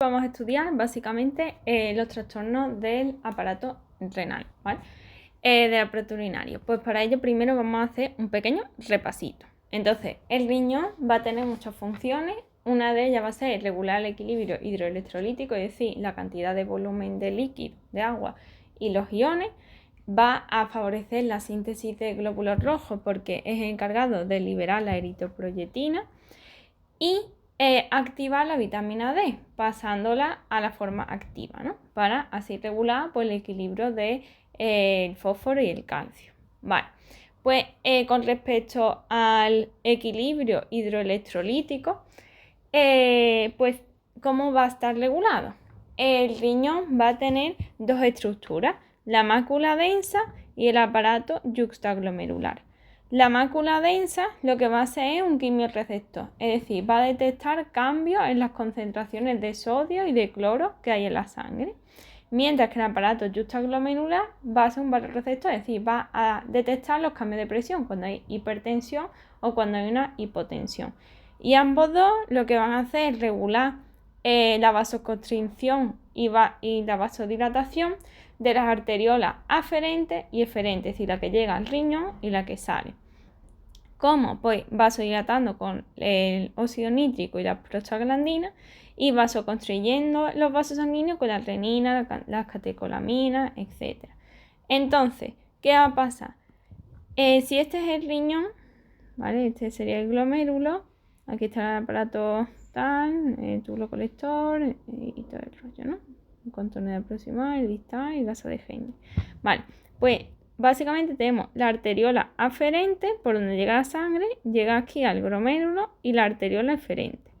Vamos a estudiar básicamente los trastornos del aparato renal, ¿vale? Del aparato urinario. Pues para ello primero vamos a hacer un pequeño repasito. Entonces, el riñón va a tener muchas funciones. Una de ellas va a ser regular el equilibrio hidroelectrolítico, es decir, la cantidad de volumen de líquido, de agua y los iones. Va a favorecer la síntesis de glóbulos rojos porque es encargado de liberar la eritropoyetina y activar la vitamina D, pasándola a la forma activa, ¿no? Para así regular pues, el equilibrio del fósforo y el calcio. Vale, pues con respecto al equilibrio hidroelectrolítico, pues ¿cómo va a estar regulado? El riñón va a tener dos estructuras, la mácula densa y el aparato yuxtaglomerular. La mácula densa lo que va a hacer es un quimiorreceptor, es decir, va a detectar cambios en las concentraciones de sodio y de cloro que hay en la sangre. Mientras que el aparato yuxtaglomerular va a ser un barorreceptor, es decir, va a detectar los cambios de presión cuando hay hipertensión o cuando hay una hipotensión. Y ambos dos lo que van a hacer es regular la vasoconstricción y la vasodilatación de las arteriolas aferentes y eferentes, es decir, la que llega al riñón y la que sale. ¿Cómo? Pues vasodilatando con el óxido nítrico y la prostaglandina y vasoconstruyendo los vasos sanguíneos con la renina, las catecolaminas, etc. Entonces, ¿qué va a pasar? Si este es el riñón, ¿vale? Este sería el glomérulo. Aquí está el aparato tal, el túbulo colector y todo el rollo, ¿no? El contorno proximal, el distal y el vaso de Henle. Vale, pues básicamente tenemos la arteriola aferente, por donde llega la sangre, llega aquí al glomérulo y la arteriola eferente.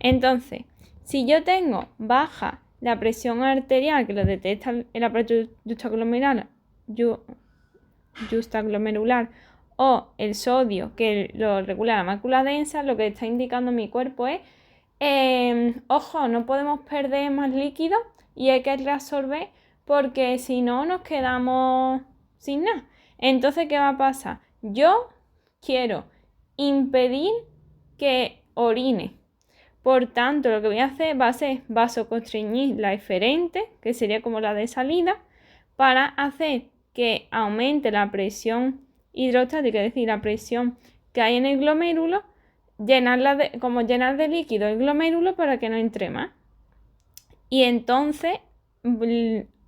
Entonces, si yo tengo baja la presión arterial, que lo detecta el aparato yuxtaglomerular, o el sodio, que lo regula la mácula densa, lo que está indicando mi cuerpo es, ojo, no podemos perder más líquido y hay que reabsorber porque si no nos quedamos sin nada. Entonces, ¿qué va a pasar? Yo quiero impedir que orine. Por tanto, lo que voy a hacer va a ser vasoconstricir la eferente, que sería como la de salida, para hacer que aumente la presión hidrostática, es decir, la presión que hay en el glomérulo, llenar de líquido el glomérulo para que no entre más. Y entonces,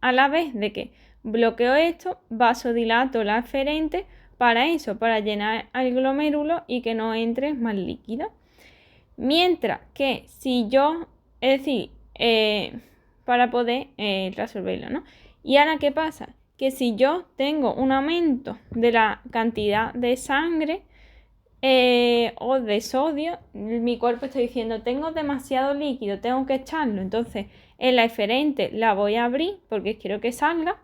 a la vez de que bloqueo esto, vasodilato la eferente para eso, para llenar el glomérulo y que no entre más líquido. Mientras que si yo, es decir, para poder resolverlo, ¿no? Y ahora, ¿qué pasa? Que si yo tengo un aumento de la cantidad de sangre o de sodio, mi cuerpo está diciendo, tengo demasiado líquido, tengo que echarlo. Entonces, en la eferente la voy a abrir porque quiero que salga.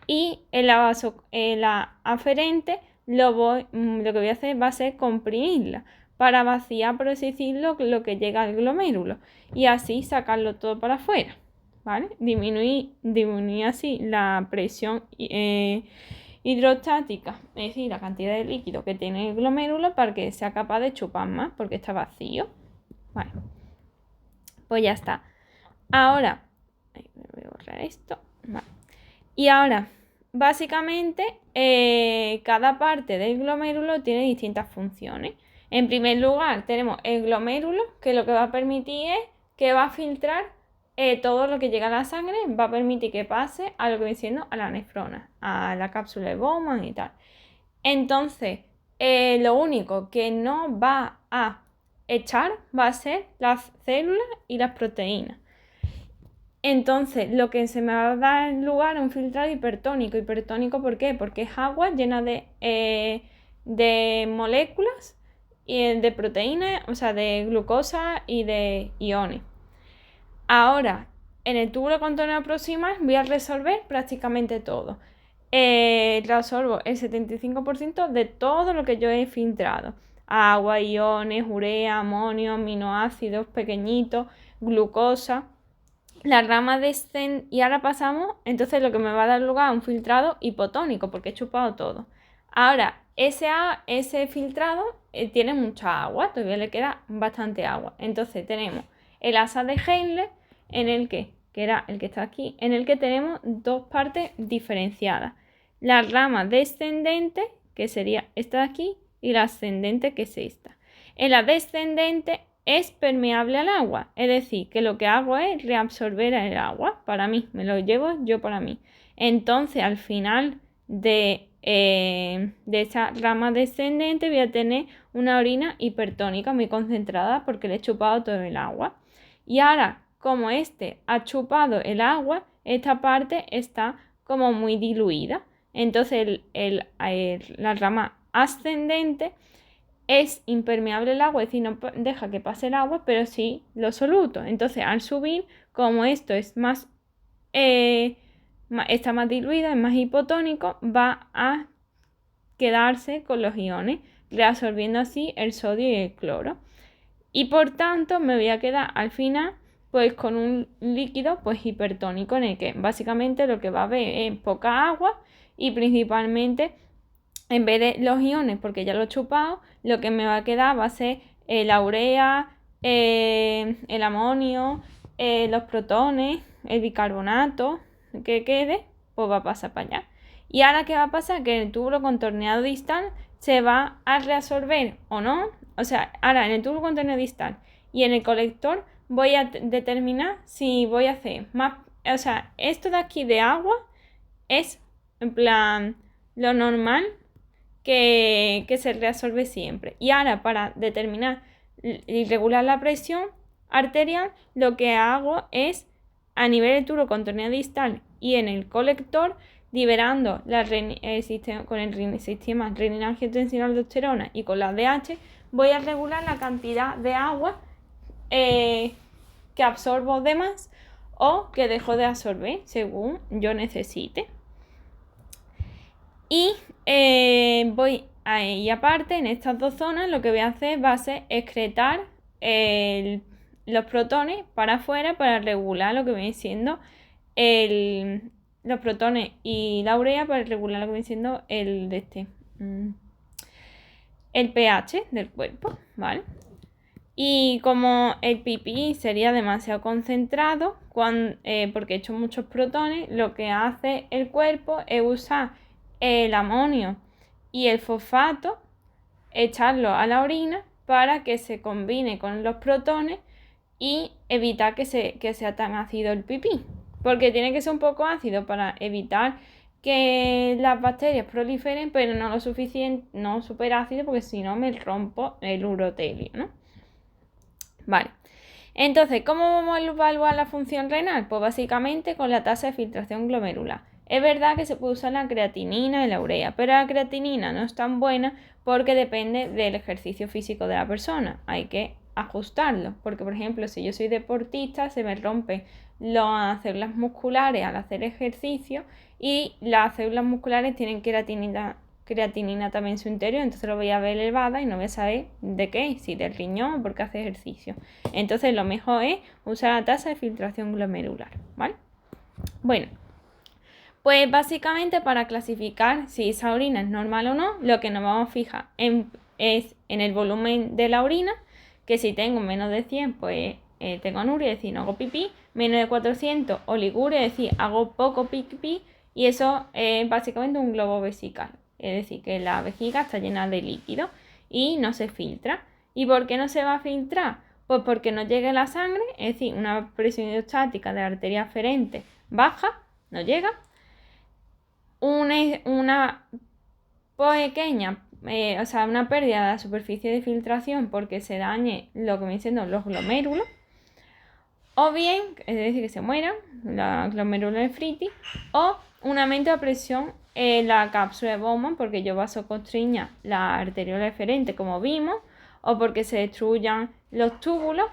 Y en la aferente lo que voy a hacer va a ser comprimirla para vaciar, por así decirlo, lo que llega al glomérulo y así sacarlo todo para afuera, ¿vale? Disminuir así la presión hidrostática, es decir, la cantidad de líquido que tiene el glomérulo para que sea capaz de chupar más porque está vacío, ¿vale? Pues ya está. Ahora, voy a borrar esto, ¿vale? Y ahora, básicamente, cada parte del glomérulo tiene distintas funciones. En primer lugar, tenemos el glomérulo, que lo que va a permitir es que va a filtrar todo lo que llega a la sangre, va a permitir que pase a lo que viene siendo a la nefrona, a la cápsula de Bowman y tal. Entonces, lo único que no va a echar va a ser las células y las proteínas. Entonces, lo que se me va a dar lugar a un filtrado hipertónico. ¿Hipertónico por qué? Porque es agua llena de moléculas y de proteínas, o sea, de glucosa y de iones. Ahora, en el túbulo contorno proximal voy a resolver prácticamente todo. Resolvo el 75% de todo lo que yo he filtrado. Agua, iones, urea, amonio, aminoácidos pequeñitos, glucosa. La rama descende y ahora pasamos, entonces lo que me va a dar lugar a un filtrado hipotónico porque he chupado todo. Ahora, ese filtrado tiene mucha agua, todavía le queda bastante agua. Entonces tenemos el asa de Henle en el que era el que está aquí, en el que tenemos dos partes diferenciadas. La rama descendente, que sería esta de aquí, y la ascendente, que es esta. En la descendente es permeable al agua, es decir, que lo que hago es reabsorber el agua para mí, me lo llevo yo para mí. Entonces, al final de esa rama descendente voy a tener una orina hipertónica muy concentrada porque le he chupado todo el agua. Y ahora, como este ha chupado el agua, esta parte está como muy diluida. Entonces la rama ascendente es impermeable al agua, es decir, no deja que pase el agua, pero sí lo soluto. Entonces, al subir, como esto es más, está más diluido, es más hipotónico, va a quedarse con los iones, reabsorbiendo así el sodio y el cloro. Y por tanto, me voy a quedar al final pues con un líquido pues hipertónico, en el que básicamente lo que va a haber es poca agua y principalmente, en vez de los iones, porque ya lo he chupado, lo que me va a quedar va a ser la urea, el amonio, los protones, el bicarbonato que quede, pues va a pasar para allá. Y ahora, ¿qué va a pasar? Que en el túbulo contorneado distal se va a reabsorber o no. O sea, ahora en el túbulo contorneado distal y en el colector voy a determinar si voy a hacer más. O sea, esto de aquí de agua es en plan lo normal que se reabsorbe siempre. Y ahora, para determinar y regular la presión arterial, lo que hago es, a nivel del túbulo contorneado distal y en el colector, liberando con el sistema renina-angiotensina-aldosterona y con la DH, voy a regular la cantidad de agua que absorbo de más o que dejo de absorber según yo necesite. Y y aparte, en estas dos zonas lo que voy a hacer va a ser excretar los protones para afuera para regular lo que viene siendo los protones y la urea para regular lo que viene siendo el pH del cuerpo, ¿vale? Y como el pipí sería demasiado concentrado, porque he hecho muchos protones, lo que hace el cuerpo es usar el amonio y el fosfato, echarlo a la orina para que se combine con los protones y evitar que sea tan ácido el pipí. Porque tiene que ser un poco ácido para evitar que las bacterias proliferen, pero no lo suficiente, no súper ácido, porque si no me rompo el urotelio, ¿no? Vale. Entonces, ¿cómo vamos a evaluar la función renal? Pues básicamente con la tasa de filtración glomerular. Es verdad que se puede usar la creatinina y la urea, pero la creatinina no es tan buena porque depende del ejercicio físico de la persona. Hay que ajustarlo, porque por ejemplo, si yo soy deportista, se me rompen las células musculares al hacer ejercicio y las células musculares tienen creatinina también en su interior, entonces lo voy a ver elevada y no voy a saber de qué, si del riñón o porque hace ejercicio. Entonces lo mejor es usar la tasa de filtración glomerular, ¿vale? Bueno, pues básicamente para clasificar si esa orina es normal o no, lo que nos vamos a fijar es en el volumen de la orina, que si tengo menos de 100, pues tengo anuria, es decir, no hago pipí, menos de 400 oliguria, es decir, hago poco pipí, y eso es básicamente un globo vesical. Es decir, que la vejiga está llena de líquido y no se filtra. ¿Y por qué no se va a filtrar? Pues porque no llega la sangre, es decir, una presión hidrostática de la arteria aferente baja, no llega. Una pequeña, una pérdida de la superficie de filtración porque se dañe lo que vienen siendo los glomérulos. O bien, es decir, que se mueran, la glomerulonefritis, o un aumento de presión en la cápsula de Bowman, porque yo vasoconstriña la arteriola eferente, como vimos, o porque se destruyan los túbulos,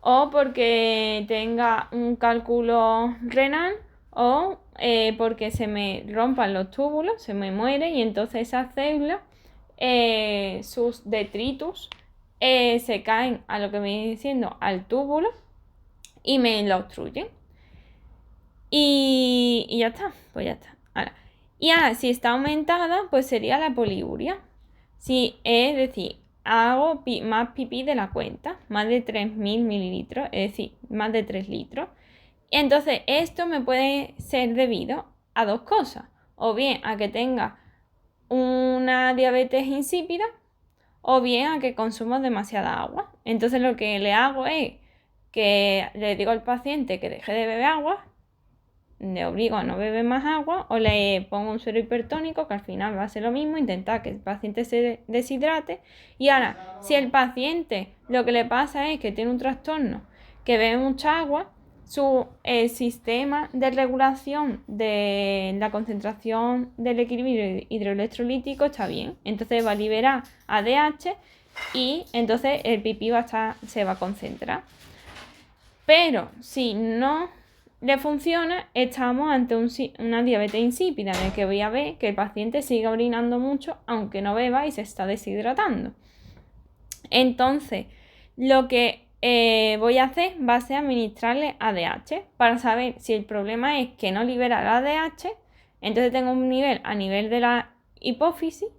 o porque tenga un cálculo renal, o porque se me rompan los túbulos, se me muere, y entonces esas células, sus detritus, se caen a lo que viene diciendo al túbulo y me lo obstruyen. Y ya está, pues ya está. Ahora, y ahora, si está aumentada, pues sería la poliuria. Es decir, hago más pipí de la cuenta, más de 3.000 mililitros, es decir, más de 3 litros. Entonces, esto me puede ser debido a dos cosas. O bien a que tenga una diabetes insípida, o bien a que consumo demasiada agua. Entonces, lo que le hago es que le digo al paciente que deje de beber agua, le obligo a no beber más agua, o le pongo un suero hipertónico, que al final va a ser lo mismo, intentar que el paciente se deshidrate. Y ahora, si el paciente lo que le pasa es que tiene un trastorno, que bebe mucha agua, su sistema de regulación de la concentración del equilibrio hidroelectrolítico está bien. Entonces va a liberar ADH y entonces el pipí se va a concentrar. Pero si no le funciona, estamos ante una diabetes insípida, en el que voy a ver que el paciente sigue orinando mucho aunque no beba y se está deshidratando. Entonces, lo que voy a hacer va a ser administrarle ADH para saber si el problema es que no libera el ADH, entonces tengo un nivel a nivel de la hipófisis,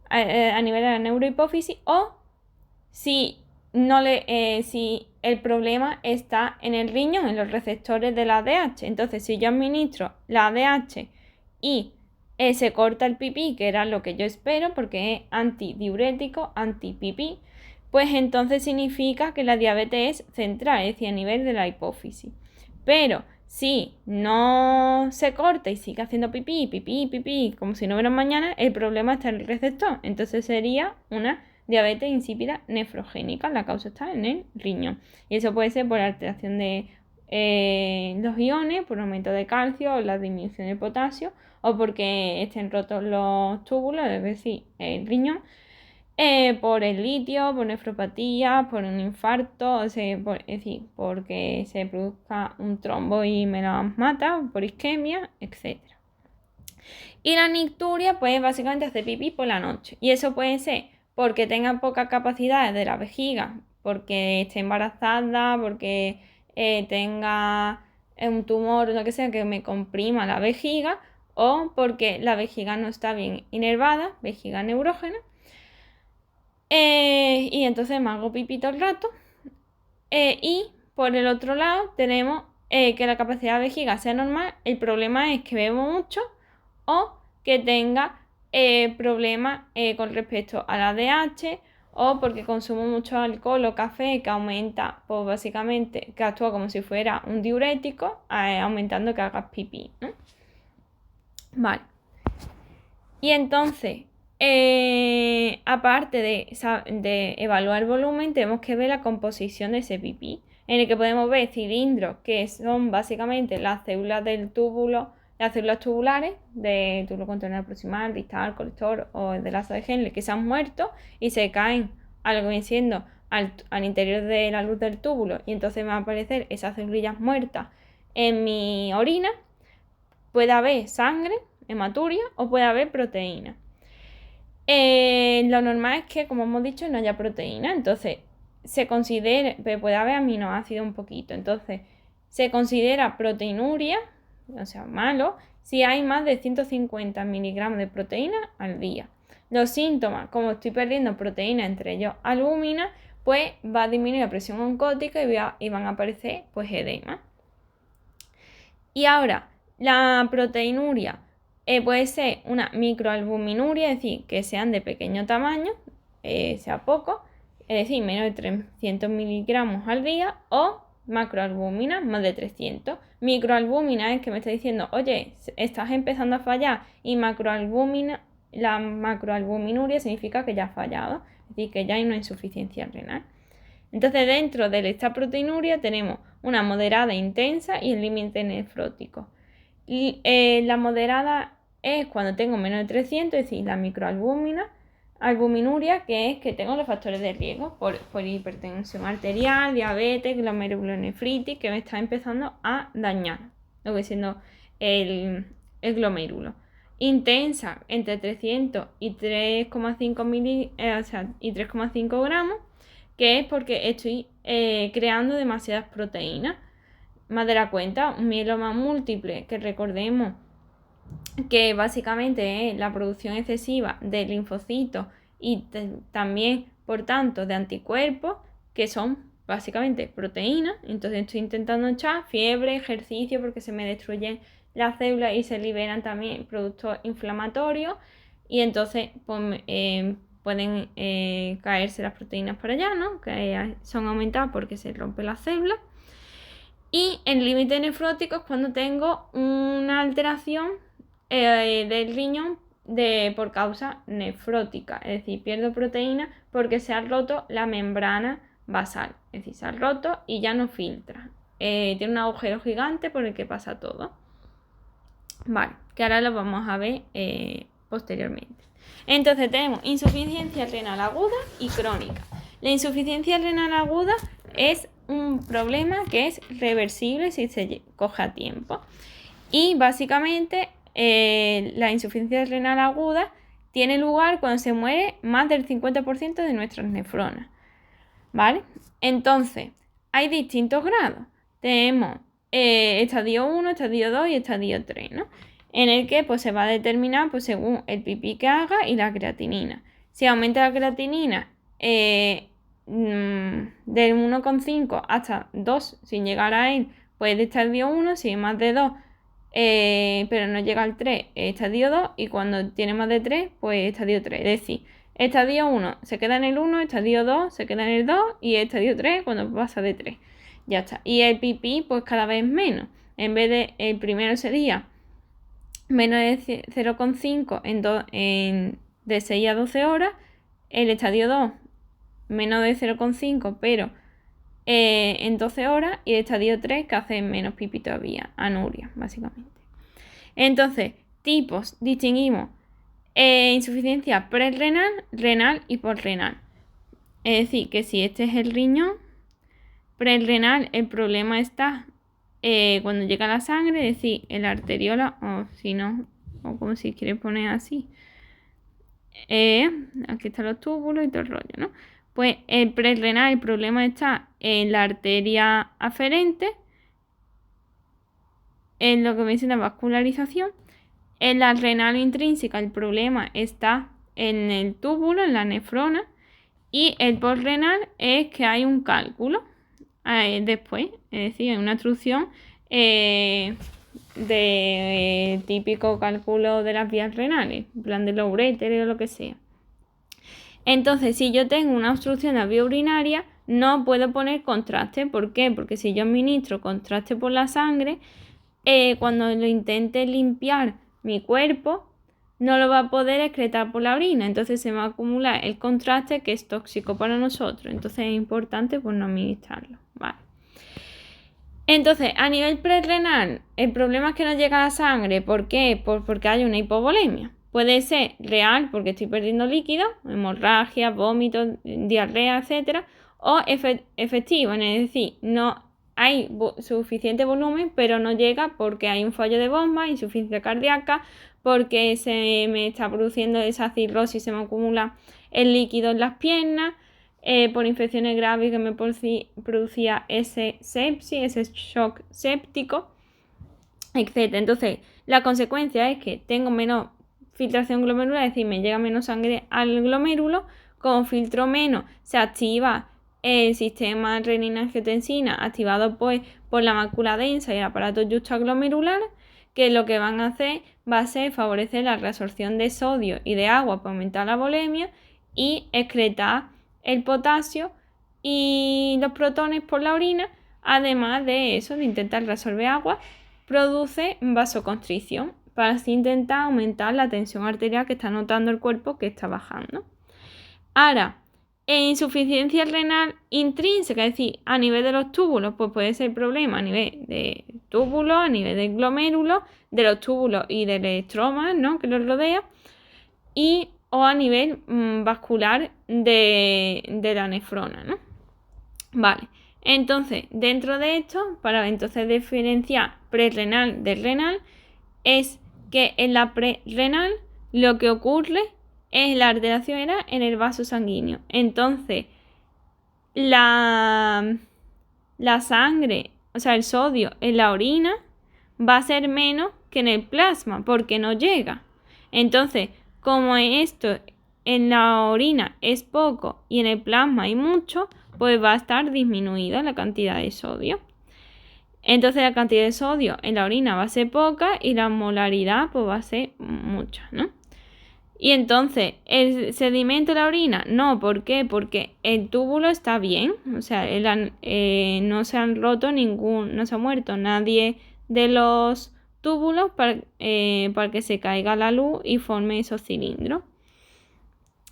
a nivel de la neurohipófisis, o si el problema está en el riñón, en los receptores del ADH. Entonces, si yo administro la ADH y se corta el pipí, que era lo que yo espero, porque es antidiurético, antipipí, pues entonces significa que la diabetes es central, es decir, a nivel de la hipófisis. Pero si no se corta y sigue haciendo pipí, como si no hubiera mañana, el problema está en el receptor. Entonces sería una diabetes insípida nefrogénica, la causa está en el riñón. Y eso puede ser por alteración de los iones, por aumento de calcio o la disminución de potasio, o porque estén rotos los túbulos, es decir, el riñón, por el litio, por nefropatía, por un infarto, es decir, porque se produzca un trombo y me las mata, por isquemia, etc. Y la nicturia, pues básicamente hace pipí por la noche. Y eso puede ser porque tenga poca capacidad de la vejiga, porque esté embarazada, porque tenga un tumor o lo que sea que me comprima la vejiga, o porque la vejiga no está bien inervada, vejiga neurógena, y entonces me hago pipí todo el rato. Y por el otro lado tenemos que la capacidad de vejiga sea normal. El problema es que bebo mucho o que tenga problemas con respecto al ADH, o porque consumo mucho alcohol o café, que aumenta, pues básicamente, que actúa como si fuera un diurético, aumentando que hagas pipí, ¿no? Vale. Y entonces, aparte de evaluar el volumen, tenemos que ver la composición de ese pipí, en el que podemos ver cilindros, que son básicamente las células del túbulo, las células tubulares de túbulo contorno proximal, distal, colector o de lazo de Henle, que se han muerto y se caen a lo que viene siendo al interior de la luz del túbulo, y entonces me van a aparecer esas célullas muertas en mi orina. Puede haber sangre, hematuria, o puede haber proteína. Lo normal es que, como hemos dicho, no haya proteína, entonces puede haber aminoácidos un poquito, entonces se considera proteinuria, o sea, malo, si hay más de 150 miligramos de proteína al día. Los síntomas, como estoy perdiendo proteína, entre ellos albúmina, pues va a disminuir la presión oncótica y van a aparecer pues edema. Y ahora, la proteinuria puede ser una microalbuminuria, es decir, que sean de pequeño tamaño, sea poco, es decir, menos de 300 miligramos al día, o macroalbúmina, más de 300. Microalbúmina es que me está diciendo, oye, estás empezando a fallar, y la macroalbuminuria significa que ya ha fallado, es decir, que ya hay una insuficiencia renal. Entonces, dentro de esta proteinuria tenemos una moderada intensa y el límite nefrótico. La moderada es cuando tengo menos de 300, es decir, la albuminuria, que es que tengo los factores de riesgo por hipertensión arterial, diabetes, glomerulonefritis, que me está empezando a dañar, lo que siendo el glomérulo. Intensa, entre 300 y 3,5 gramos, que es porque estoy creando demasiadas proteínas, más de la cuenta. Un mieloma múltiple, que recordemos que básicamente es la producción excesiva de linfocitos y también, por tanto, de anticuerpos, que son básicamente proteína. Entonces estoy intentando echar fiebre, ejercicio, porque se me destruyen las células y se liberan también productos inflamatorios. Y entonces pues, pueden caerse las proteínas para allá, ¿no? Que son aumentadas porque se rompen las células. Y el límite nefrótico es cuando tengo una alteración del riñón por causa nefrótica, es decir, pierdo proteína porque se ha roto la membrana basal, es decir, se ha roto y ya no filtra. Tiene un agujero gigante por el que pasa todo. Vale, que ahora lo vamos a ver posteriormente. Entonces tenemos insuficiencia renal aguda y crónica. La insuficiencia renal aguda es un problema que es reversible si se coge a tiempo. Y básicamente la insuficiencia renal aguda tiene lugar cuando se muere más del 50% de nuestras nefronas. ¿Vale? Entonces, hay distintos grados. Tenemos estadio 1, estadio 2 y estadio 3, ¿no? En el que pues, se va a determinar pues, según el pipí que haga y la creatinina. Si aumenta la creatinina del 1,5 hasta 2 sin llegar a él, pues de estadio 1, si es más de 2, pero no llega al 3, estadio 2, y cuando tiene más de 3, pues estadio 3. Es decir, estadio 1 se queda en el 1, estadio 2 se queda en el 2 y estadio 3 cuando pasa de 3. Ya está. Y el pipí pues cada vez menos. En vez de el primero sería menos de 0,5 de 6 a 12 horas. El estadio 2 menos de 0,5 pero en 12 horas. Y el estadio 3 que hace menos pipí todavía, anuria básicamente. Entonces, tipos distinguimos insuficiencia prerrenal, renal y postrenal. Es decir, que si este es el riñón prerrenal, el problema está cuando llega la sangre, es decir, en la arteriola, o si no, o como si quieres poner así. Aquí están los túbulos y todo el rollo, ¿no? Pues el prerrenal, el problema está en la arteria aferente, en lo que me dice la vascularización. En la renal intrínseca el problema está en el túbulo, en la nefrona. Y el postrenal es que hay un cálculo después, es decir, una obstrucción de típico cálculo de las vías renales, en plan de los uréteres o lo que sea. Entonces, si yo tengo una obstrucción de la vía urinaria, no puedo poner contraste. ¿Por qué? Porque si yo administro contraste por la sangre, cuando lo intente limpiar mi cuerpo, no lo va a poder excretar por la orina. Entonces se va a acumular el contraste que es tóxico para nosotros. Entonces es importante pues no administrarlo. Vale. Entonces, a nivel prerrenal, el problema es que no llega la sangre. ¿Por qué? Pues porque hay una hipovolemia. Puede ser real porque estoy perdiendo líquido, hemorragia, vómitos, diarrea, etc. O efectivo, es decir, no hay suficiente volumen, pero no llega porque hay un fallo de bomba, insuficiencia cardíaca, porque se me está produciendo esa cirrosis, se me acumula el líquido en las piernas, por infecciones graves que me producía ese sepsis, ese shock séptico, etc. Entonces, la consecuencia es que tengo menos filtración glomerular, es decir, me llega menos sangre al glomérulo. Como filtro menos, se activa el sistema renina-angiotensina, activado pues por la mácula densa y el aparato juxtaglomerular, que lo que van a hacer va a ser favorecer la reabsorción de sodio y de agua para aumentar la volemia y excretar el potasio y los protones por la orina. Además de eso, de intentar reabsorber agua, produce vasoconstricción para así intentar aumentar la tensión arterial que está notando el cuerpo que está bajando. Ahora, insuficiencia renal intrínseca, es decir, a nivel de los túbulos, pues puede ser problema a nivel de túbulos, a nivel de glomérulos, de los túbulos y del estroma, ¿no?, que los rodea, o a nivel vascular de la nefrona, ¿no? Vale, entonces, dentro de esto, para entonces diferenciar prerrenal del renal, es que en la prerrenal lo que ocurre es la alteración era en el vaso sanguíneo. Entonces, la sangre, o sea, el sodio en la orina va a ser menos que en el plasma porque no llega. Entonces, como esto en la orina es poco y en el plasma hay mucho, pues va a estar disminuida la cantidad de sodio. Entonces la cantidad de sodio en la orina va a ser poca y la molaridad pues va a ser mucha, ¿no? Y entonces, ¿el sedimento de la orina? No, ¿por qué? Porque el túbulo está bien, o sea, no se han roto no se ha muerto nadie de los túbulos para que se caiga la luz y forme esos cilindros.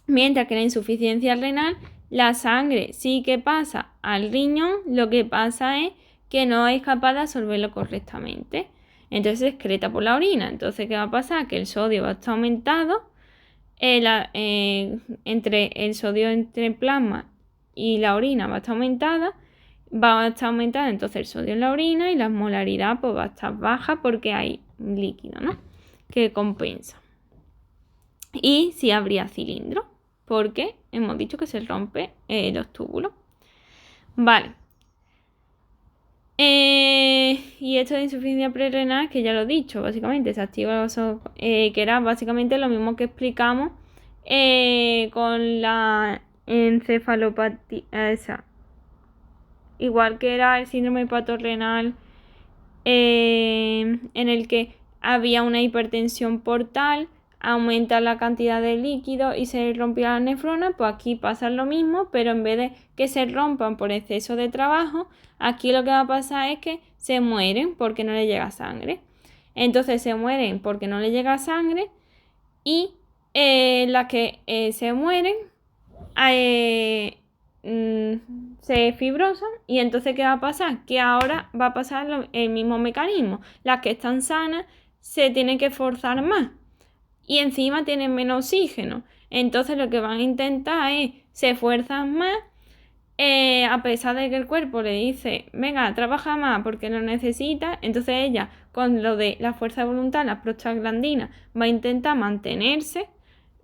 Mientras que la insuficiencia renal, la sangre sí que pasa al riñón, lo que pasa es que no es capaz de absorberlo correctamente. Entonces se excreta por la orina. Entonces, ¿qué va a pasar? Que el sodio va a estar aumentado. Entre el sodio entre el plasma y la orina va a estar aumentada, entonces el sodio en la orina y la molaridad pues va a estar baja porque hay líquido, ¿no? Que compensa. Y sí habría cilindro, porque hemos dicho que se rompe los túbulos. Vale. Y esto de insuficiencia prerrenal, que ya lo he dicho, básicamente se activa el vaso, que era básicamente lo mismo que explicamos con la encefalopatía, igual que era el síndrome hepatorrenal, en el que había una hipertensión portal, aumenta la cantidad de líquido y se rompía la nefrona, pues aquí pasa lo mismo, pero en vez de que se rompan por exceso de trabajo, aquí lo que va a pasar es que se mueren porque no le llega sangre. Entonces se mueren porque no le llega sangre y las que se mueren se fibrosan y entonces ¿qué va a pasar? Que ahora va a pasar el mismo mecanismo. Las que están sanas se tienen que forzar más y encima tienen menos oxígeno. Entonces lo que van a intentar es se esfuerzan más, a pesar de que el cuerpo le dice, venga, trabaja más porque lo necesita. Entonces ella, con lo de la fuerza de voluntad, las prostaglandinas, va a intentar mantenerse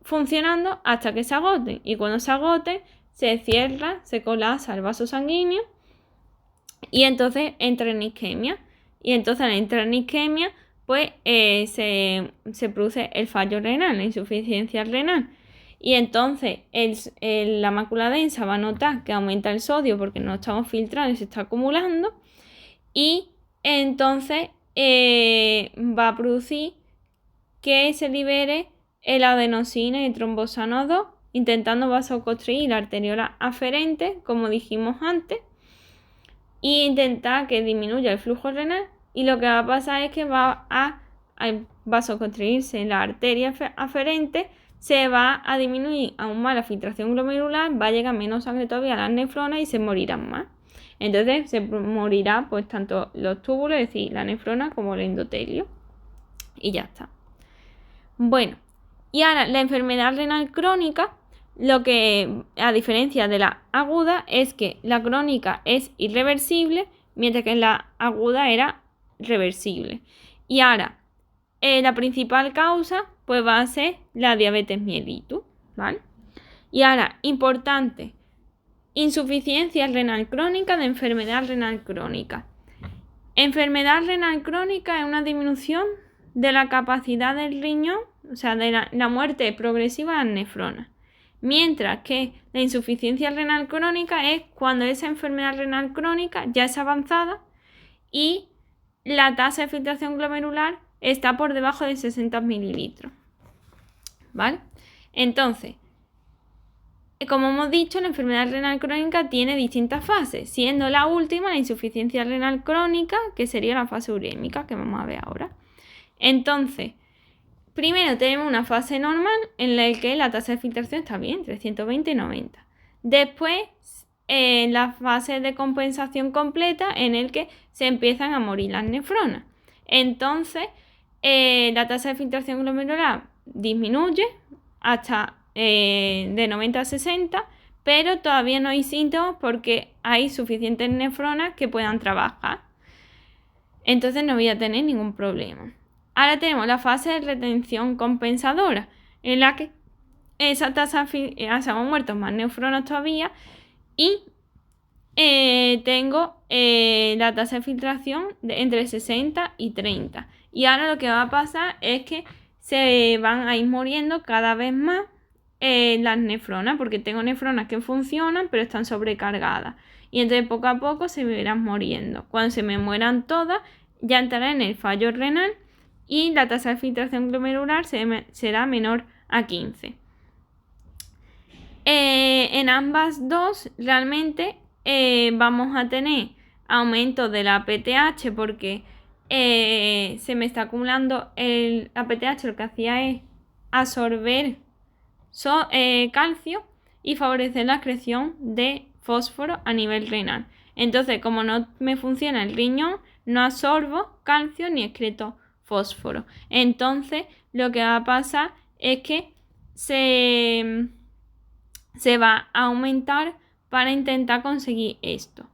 funcionando hasta que se agoten. Y cuando se agoten, se cierra, se colapsa el vaso sanguíneo y entonces entra en isquemia. Y entonces al entrar en isquemia, pues se produce el fallo renal, la insuficiencia renal. Y entonces la mácula densa va a notar que aumenta el sodio porque no estamos filtrando y se está acumulando. Y entonces va a producir que se libere el adenosina y el trombosano 2, intentando vasoconstricir la arteriola aferente, como dijimos antes, e intentar que disminuya el flujo renal. Y lo que va a pasar es que va a vasoconstricirse la arteria aferente, se va a disminuir aún más la filtración glomerular, va a llegar menos sangre todavía a las nefronas y se morirán más. Entonces se morirá pues tanto los túbulos, es decir, la nefrona como el endotelio. Y ya está. Bueno, y ahora la enfermedad renal crónica, lo que a diferencia de la aguda es que la crónica es irreversible, mientras que la aguda era reversible. Y ahora, la principal causa pues va a ser la diabetes mellitus, ¿vale? Y ahora, importante, insuficiencia renal crónica de enfermedad renal crónica. Enfermedad renal crónica es una disminución de la capacidad del riñón, o sea, de la muerte progresiva de las nefronas. Mientras que la insuficiencia renal crónica es cuando esa enfermedad renal crónica ya es avanzada y la tasa de filtración glomerular está por debajo de 60 mililitros. ¿Vale? Entonces, como hemos dicho, la enfermedad renal crónica tiene distintas fases, siendo la última la insuficiencia renal crónica, que sería la fase urémica, que vamos a ver ahora. Entonces, primero tenemos una fase normal en la que la tasa de filtración está bien, 320 y 90. Después, la fase de compensación completa en el que se empiezan a morir las nefronas. Entonces, la tasa de filtración glomerular disminuye hasta de 90 a 60, pero todavía no hay síntomas porque hay suficientes nefronas que puedan trabajar. Entonces no voy a tener ningún problema. Ahora tenemos la fase de retención compensadora, en la que esa tasa se han muerto más nefronas todavía y tengo la tasa de filtración entre 60 y 30. Y ahora lo que va a pasar es que se van a ir muriendo cada vez más las nefronas, porque tengo nefronas que funcionan pero están sobrecargadas. Y entonces poco a poco se me irán muriendo. Cuando se me mueran todas, ya entrará en el fallo renal y la tasa de filtración glomerular será menor a 15. En ambas dos realmente vamos a tener aumento de la PTH porque se me está acumulando la PTH, lo que hacía es absorber calcio y favorecer la excreción de fósforo a nivel renal. Entonces, como no me funciona el riñón, no absorbo calcio ni excreto fósforo. Entonces, lo que va a pasar es que se va a aumentar para intentar conseguir esto.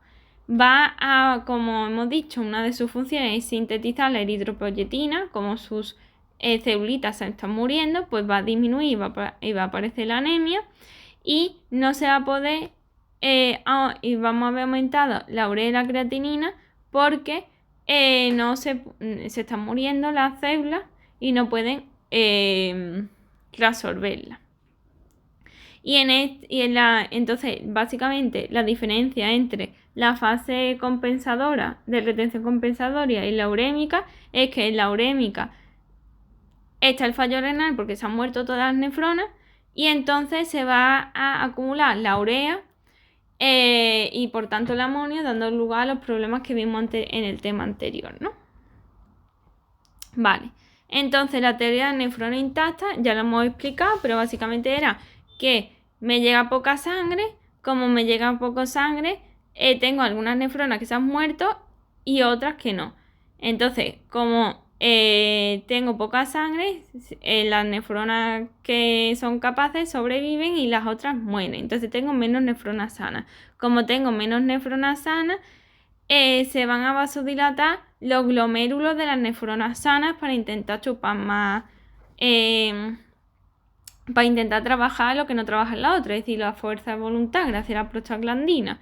Va a, como hemos dicho, una de sus funciones es sintetizar la eritropoyetina. Como sus celulitas se están muriendo, pues va a disminuir y va a aparecer la anemia y no se va a poder y vamos a ver aumentado la urea y la creatinina porque no se están muriendo las células y no pueden reabsorberla. Entonces, básicamente, la diferencia entre la fase compensadora de retención compensatoria y la urémica es que en la urémica está el fallo renal porque se han muerto todas las nefronas y entonces se va a acumular la urea y por tanto el amonio, dando lugar a los problemas que vimos en el tema anterior, ¿no? Vale, entonces la teoría de nefrona intacta ya lo hemos explicado, pero básicamente era que me llega poca sangre. Como me llega poca sangre, tengo algunas nefronas que se han muerto y otras que no. Entonces, como tengo poca sangre, las nefronas que son capaces sobreviven y las otras mueren. Entonces tengo menos nefronas sanas. Como tengo menos nefronas sanas, se van a vasodilatar los glomérulos de las nefronas sanas para intentar chupar más, para intentar trabajar lo que no trabaja en la otra, es decir, la fuerza de voluntad gracias a la prostaglandina.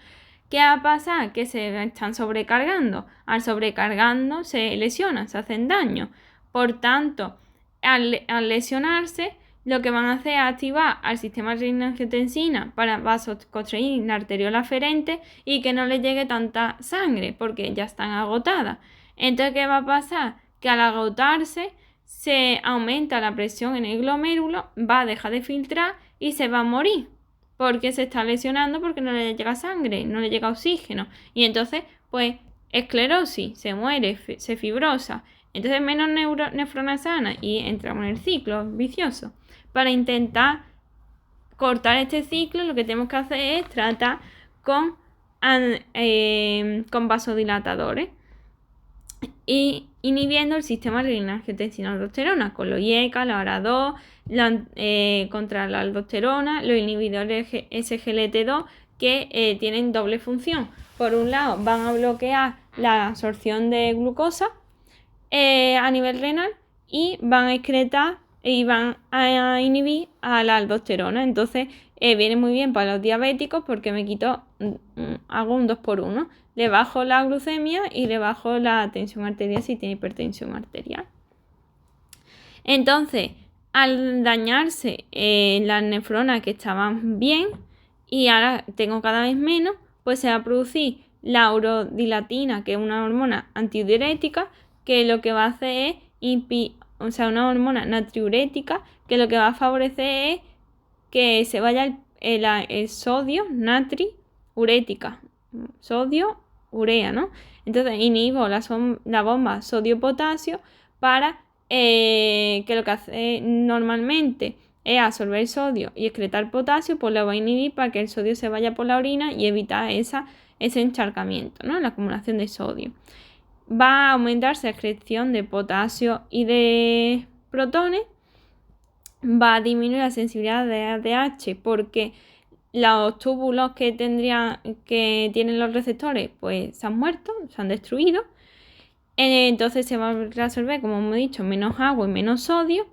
¿Qué va a pasar? Que se están sobrecargando. Al sobrecargando se lesionan, se hacen daño. Por tanto, al lesionarse, lo que van a hacer es activar al sistema de renin-angiotensina para vasoconstrictir la arteriola aferente y que no le llegue tanta sangre porque ya están agotadas. Entonces, ¿qué va a pasar? Que al agotarse se aumenta la presión en el glomérulo, va a dejar de filtrar y se va a morir porque se está lesionando porque no le llega sangre, no le llega oxígeno y entonces pues esclerosis, se muere, se fibrosa, entonces menos nefronas sanas y entramos en el ciclo vicioso. Para intentar cortar este ciclo lo que tenemos que hacer es tratar con vasodilatadores y inhibiendo el sistema renina-angiotensina-aldosterona con los IECA, la ARA2, contra la aldosterona, los inhibidores SGLT2 que tienen doble función. Por un lado van a bloquear la absorción de glucosa a nivel renal y van a excretar y van a inhibir a la aldosterona. Entonces viene muy bien para los diabéticos porque me quito, hago un 2x1. Le bajo la glucemia y le bajo la tensión arterial si tiene hipertensión arterial. Entonces, al dañarse las nefronas que estaban bien y ahora tengo cada vez menos, pues se va a producir la urodilatina, que es una hormona antidiurética, que lo que va a hacer es una hormona natriurética, que lo que va a favorecer es que se vaya el sodio, natriurética, sodio, urea, ¿no? Entonces inhibo la bomba sodio-potasio para que lo que hace normalmente es absorber sodio y excretar potasio, pues lo va a inhibir para que el sodio se vaya por la orina y evitar ese encharcamiento, ¿no? La acumulación de sodio. Va a aumentarse la excreción de potasio y de protones. Va a disminuir la sensibilidad de ADH porque los túbulos que tienen los receptores pues se han muerto, se han destruido. Entonces se va a resolver, como hemos dicho, menos agua y menos sodio.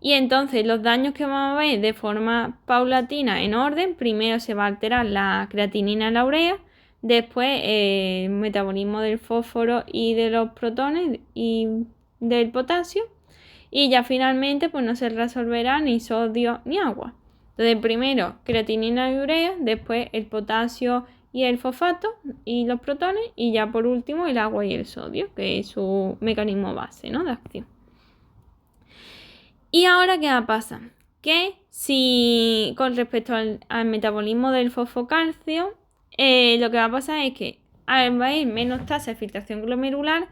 Y entonces los daños que vamos a ver de forma paulatina en orden, primero se va a alterar la creatinina y la urea, después el metabolismo del fósforo y de los protones y del potasio, y ya finalmente pues no se resolverá ni sodio ni agua. Entonces primero creatinina y urea, después el potasio y el fosfato y los protones, y ya por último el agua y el sodio, que es su mecanismo base, ¿no?, de acción. ¿Y ahora qué va a pasar? Que si con respecto al metabolismo del fosfocalcio, lo que va a pasar es que al haber menos tasa de filtración glomerular,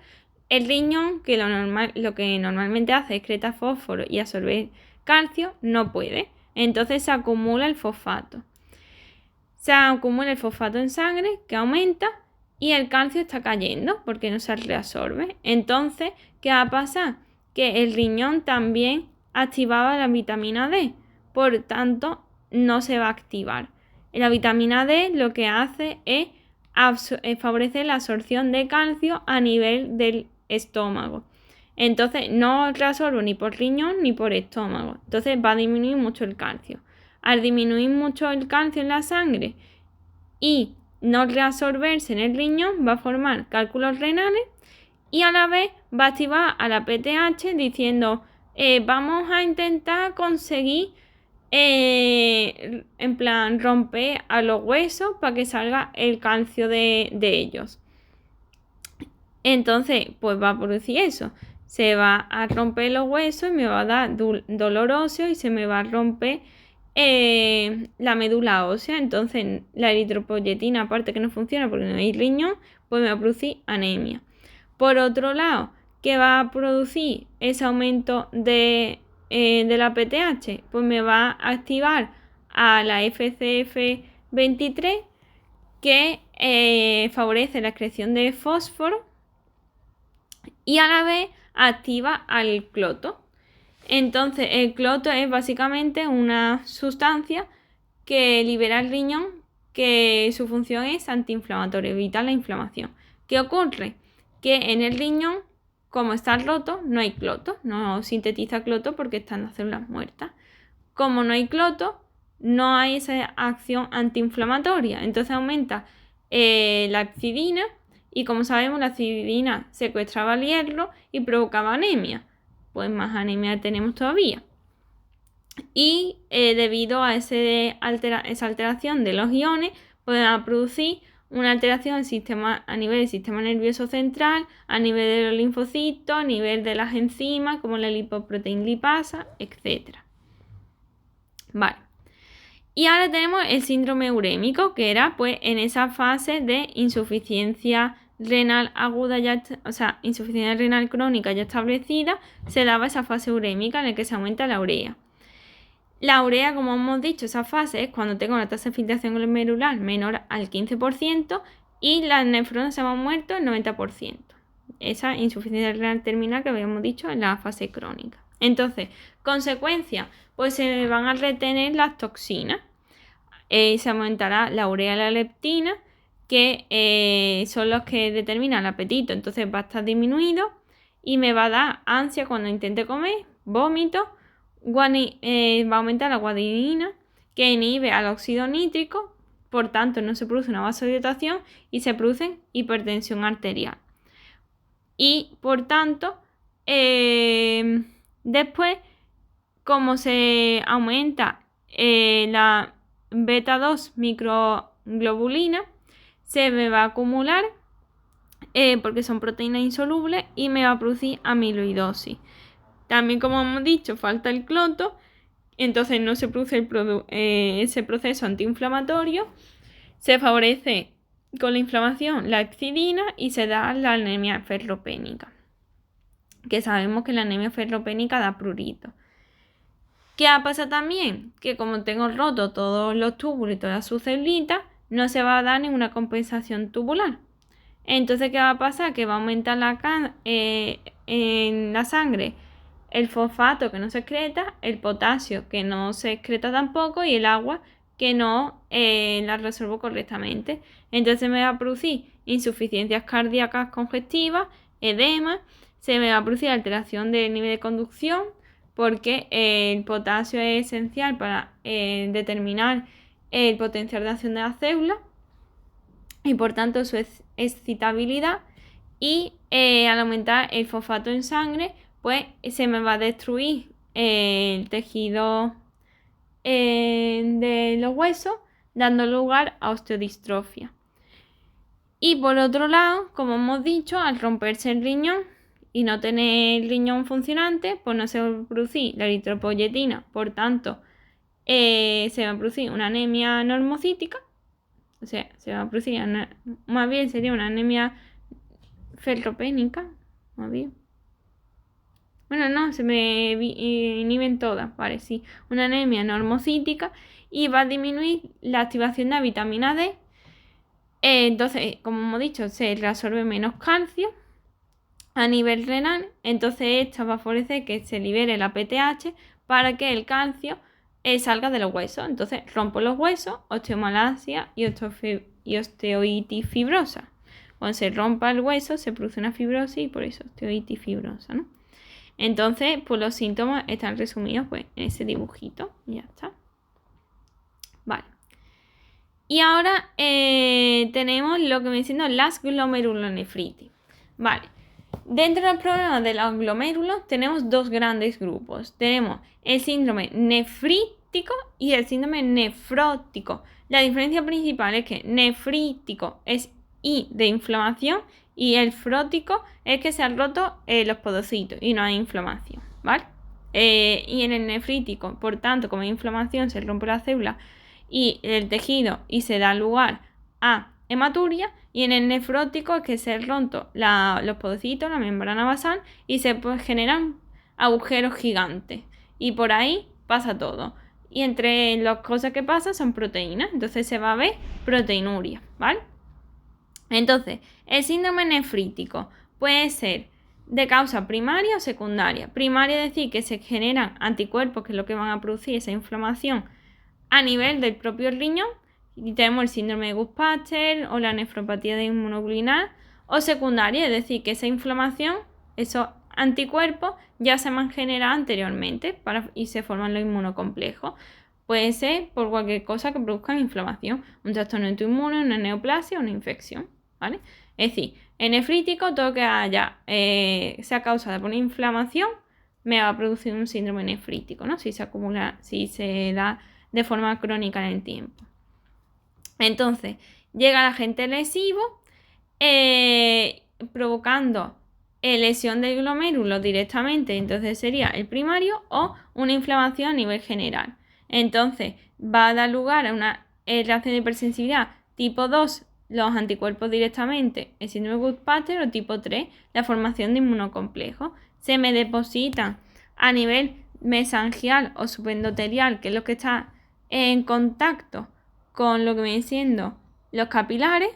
el riñón, que lo que normalmente hace es excretar fósforo y absorber calcio, no puede. Entonces se acumula el fosfato. Se acumula el fosfato en sangre, que aumenta, y el calcio está cayendo porque no se reabsorbe. Entonces, ¿qué va a pasar? Que el riñón también activaba la vitamina D, por tanto, no se va a activar. La vitamina D lo que hace es favorecer la absorción de calcio a nivel del estómago. Entonces, no reabsorbo ni por riñón ni por estómago. Entonces, va a disminuir mucho el calcio. Al disminuir mucho el calcio en la sangre y no reabsorberse en el riñón, va a formar cálculos renales y a la vez va a activar a la PTH diciendo vamos a intentar conseguir en plan romper a los huesos para que salga el calcio de ellos. Entonces pues va a producir eso, se va a romper los huesos y me va a dar dolor óseo y se me va a romper la médula ósea. Entonces la eritropoyetina, aparte que no funciona porque no hay riñón, pues me va a producir anemia. Por otro lado, ¿qué va a producir ese aumento de la PTH? Pues me va a activar a la FCF23, que favorece la excreción de fósforo y a la vez activa al cloto. Entonces el cloto es básicamente una sustancia que libera el riñón, que su función es antiinflamatoria, evitar la inflamación. ¿Qué ocurre? Que en el riñón, como está roto, no hay cloto, no sintetiza cloto porque están las células muertas. Como no hay cloto, no hay esa acción antiinflamatoria, entonces aumenta la hepcidina, y como sabemos la hepcidina secuestraba el hierro y provocaba anemia. Pues más anemia tenemos todavía. Y debido a esa alteración de los iones, pueden producir una alteración a nivel del sistema nervioso central, a nivel de los linfocitos, a nivel de las enzimas como la lipoproteína lipasa, etc. Vale. Y ahora tenemos el síndrome urémico, que era pues en esa fase de insuficiencia renal aguda, insuficiencia renal crónica ya establecida, se daba esa fase urémica en la que se aumenta la urea. La urea, como hemos dicho, esa fase es cuando tengo una tasa de filtración glomerular menor al 15% y las nefronas se han muerto el 90%. Esa insuficiencia renal terminal que habíamos dicho en la fase crónica. Entonces, consecuencia, pues se van a retener las toxinas. Se aumentará la urea y la leptina, que son los que determinan el apetito. Entonces va a estar disminuido y me va a dar ansia cuando intente comer, vómito. Va a aumentar la guanina, que inhibe al óxido nítrico, por tanto no se produce una vasodilatación y se produce hipertensión arterial. Y por tanto, después, como se aumenta la beta 2 microglobulina, se me va a acumular porque son proteínas insolubles y me va a producir amiloidosis. También, como hemos dicho, falta el cloto, entonces no se produce ese proceso antiinflamatorio, se favorece con la inflamación la hepcidina y se da la anemia ferropénica, que sabemos que la anemia ferropénica da prurito. ¿Qué pasa también? Que como tengo roto todos los túbulos y todas sus celitas, no se va a dar ninguna compensación tubular. Entonces, ¿qué va a pasar? Que va a aumentar en la sangre el fosfato, que no se excreta, el potasio, que no se excreta tampoco, y el agua, que no la resuelvo correctamente. Entonces me va a producir insuficiencias cardíacas congestivas, edema, se me va a producir alteración del nivel de conducción, porque el potasio es esencial para determinar el potencial de acción de las células y por tanto su excitabilidad, y al aumentar el fosfato en sangre, pues se me va a destruir el tejido de los huesos, dando lugar a osteodistrofia. Y por otro lado, como hemos dicho, al romperse el riñón y no tener el riñón funcionante, pues no se va a producir la eritropoyetina, por tanto, se va a producir una anemia normocítica, o sea, se va a producir, más bien sería una anemia ferropénica, más bien. Bueno, no, se me inhiben todas, vale, sí. Una anemia normocítica y va a disminuir la activación de la vitamina D. Entonces, como hemos dicho, se reabsorbe menos calcio a nivel renal. Entonces, esto va a favorecer que se libere la PTH para que el calcio salga de los huesos. Entonces, rompo los huesos, osteomalacia y osteoitis fibrosa. Cuando se rompa el hueso, se produce una fibrosis y por eso osteoitis fibrosa, ¿no? Entonces, pues los síntomas están resumidos pues, en ese dibujito. Y ya está. Vale. Y ahora tenemos lo que me diciendo las glomerulonefritis. Vale. Dentro del problema de los glomérulos tenemos dos grandes grupos. Tenemos el síndrome nefrítico y el síndrome nefrótico. La diferencia principal es que nefrítico es I de inflamación y el frótico es que se han roto los podocitos y no hay inflamación, ¿vale? Y en el nefrítico, por tanto, como hay inflamación, se rompe la célula y el tejido y se da lugar a hematuria. Y en el nefrótico es que se rompen los podocitos, la membrana basal y se generan agujeros gigantes. Y por ahí pasa todo. Y entre las cosas que pasan son proteínas. Entonces se va a ver proteinuria, ¿vale? Entonces, el síndrome nefrítico puede ser de causa primaria o secundaria. Primaria es decir que se generan anticuerpos que es lo que van a producir esa inflamación a nivel del propio riñón. Y tenemos el síndrome de Gutt-Pasteur o la nefropatía de inmunoglobulinar. O secundaria, es decir que esa inflamación, esos anticuerpos ya se han generado anteriormente y se forman los inmunocomplejos. Puede ser por cualquier cosa que produzca inflamación, un trastorno autoinmune, una neoplasia o una infección, ¿vale? Es decir, en nefrítico todo que haya sea causada por una inflamación me va a producir un síndrome nefrítico, ¿no? Si se acumula, si se da de forma crónica en el tiempo. Entonces, llega el agente lesivo provocando lesión del glomérulo directamente, entonces sería el primario o una inflamación a nivel general. Entonces, va a dar lugar a una reacción de hipersensibilidad tipo 2, los anticuerpos directamente, el síndrome de Gutt-Pasteur, o tipo 3, la formación de inmunocomplejos. Se me depositan a nivel mesangial o subendotelial, que es lo que está en contacto con lo que viene siendo los capilares,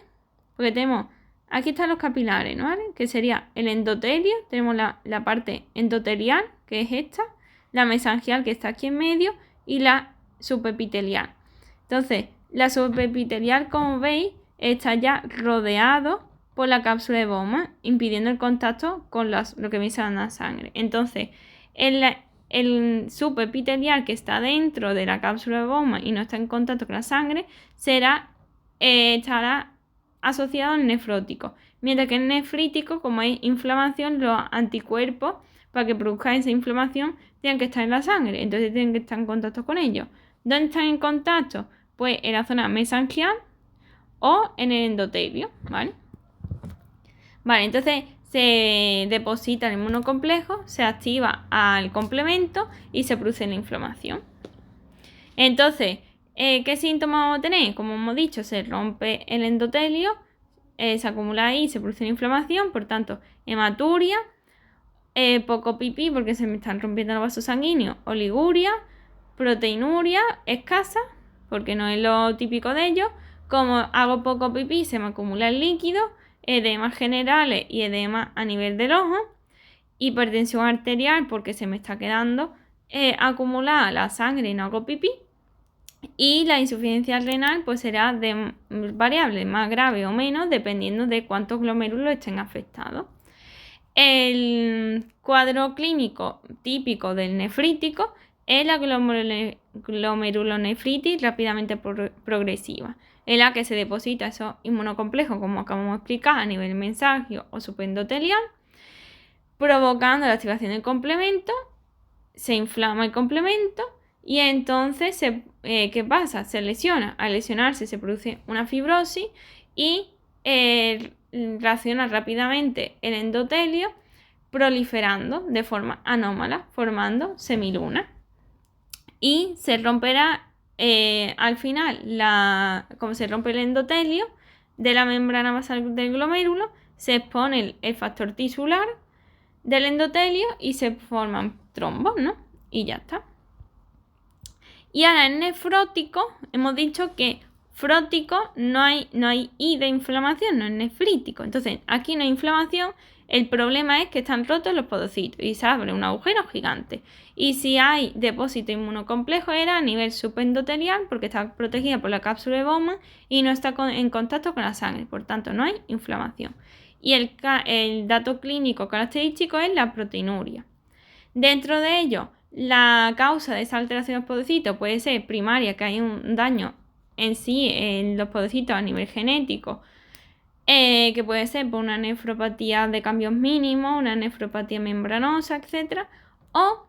porque tenemos, aquí están los capilares, ¿no? ¿Vale? Que sería el endotelio, tenemos la parte endotelial, que es esta, la mesangial, que está aquí en medio, y la subepitelial. Entonces, la subepitelial, como veis, está ya rodeado por la cápsula de Bowman, impidiendo el contacto con lo que viene siendo la sangre. Entonces, el subepitelial que está dentro de la cápsula de Bowman y no está en contacto con la sangre estará asociado al nefrótico, mientras que el nefrítico, como hay inflamación, los anticuerpos para que produzca esa inflamación tienen que estar en la sangre, entonces tienen que estar en contacto con ellos. ¿Dónde están en contacto? Pues en la zona mesangial o en el endotelio, ¿vale? Vale, entonces se deposita el inmunocomplejo, se activa al complemento y se produce la inflamación. Entonces, ¿qué síntomas vamos a tener? Como hemos dicho, se rompe el endotelio, se acumula ahí, se produce una inflamación, por tanto, hematuria, poco pipí porque se me están rompiendo los vasos sanguíneos, oliguria, proteinuria escasa, porque no es lo típico de ellos. Como hago poco pipí, se me acumula el líquido, edemas generales y edema a nivel del ojo, hipertensión arterial porque se me está quedando acumulada la sangre y no hago pipí, y la insuficiencia renal pues será de variable más grave o menos dependiendo de cuántos glomérulos estén afectados. El cuadro clínico típico del nefrítico es la glomerulonefritis rápidamente progresiva, en la que se deposita esos inmunocomplejos, como acabamos de explicar, a nivel mensangio o subendotelial, provocando la activación del complemento, se inflama el complemento y entonces, ¿qué pasa? Se lesiona. Al lesionarse se produce una fibrosis y reacciona rápidamente el endotelio, proliferando de forma anómala, formando semilunas. Y se romperá al final, como se rompe el endotelio de la membrana basal del glomérulo, se expone el factor tisular del endotelio y se forman trombos, ¿no? Y ya está. Y ahora en nefrótico, hemos dicho que frótico no hay I de inflamación, no es nefrítico. Entonces, aquí no hay inflamación, el problema es que están rotos los podocitos y se abre un agujero gigante. Y si hay depósito inmunocomplejo era a nivel subendotelial porque está protegida por la cápsula de Bowman y no está en contacto con la sangre, por tanto no hay inflamación. Y el dato clínico característico es la proteinuria. Dentro de ello, la causa de esa alteración de los podocitos puede ser primaria, que hay un daño en sí en los podocitos a nivel genético, que puede ser por una nefropatía de cambios mínimos, una nefropatía membranosa, etc. O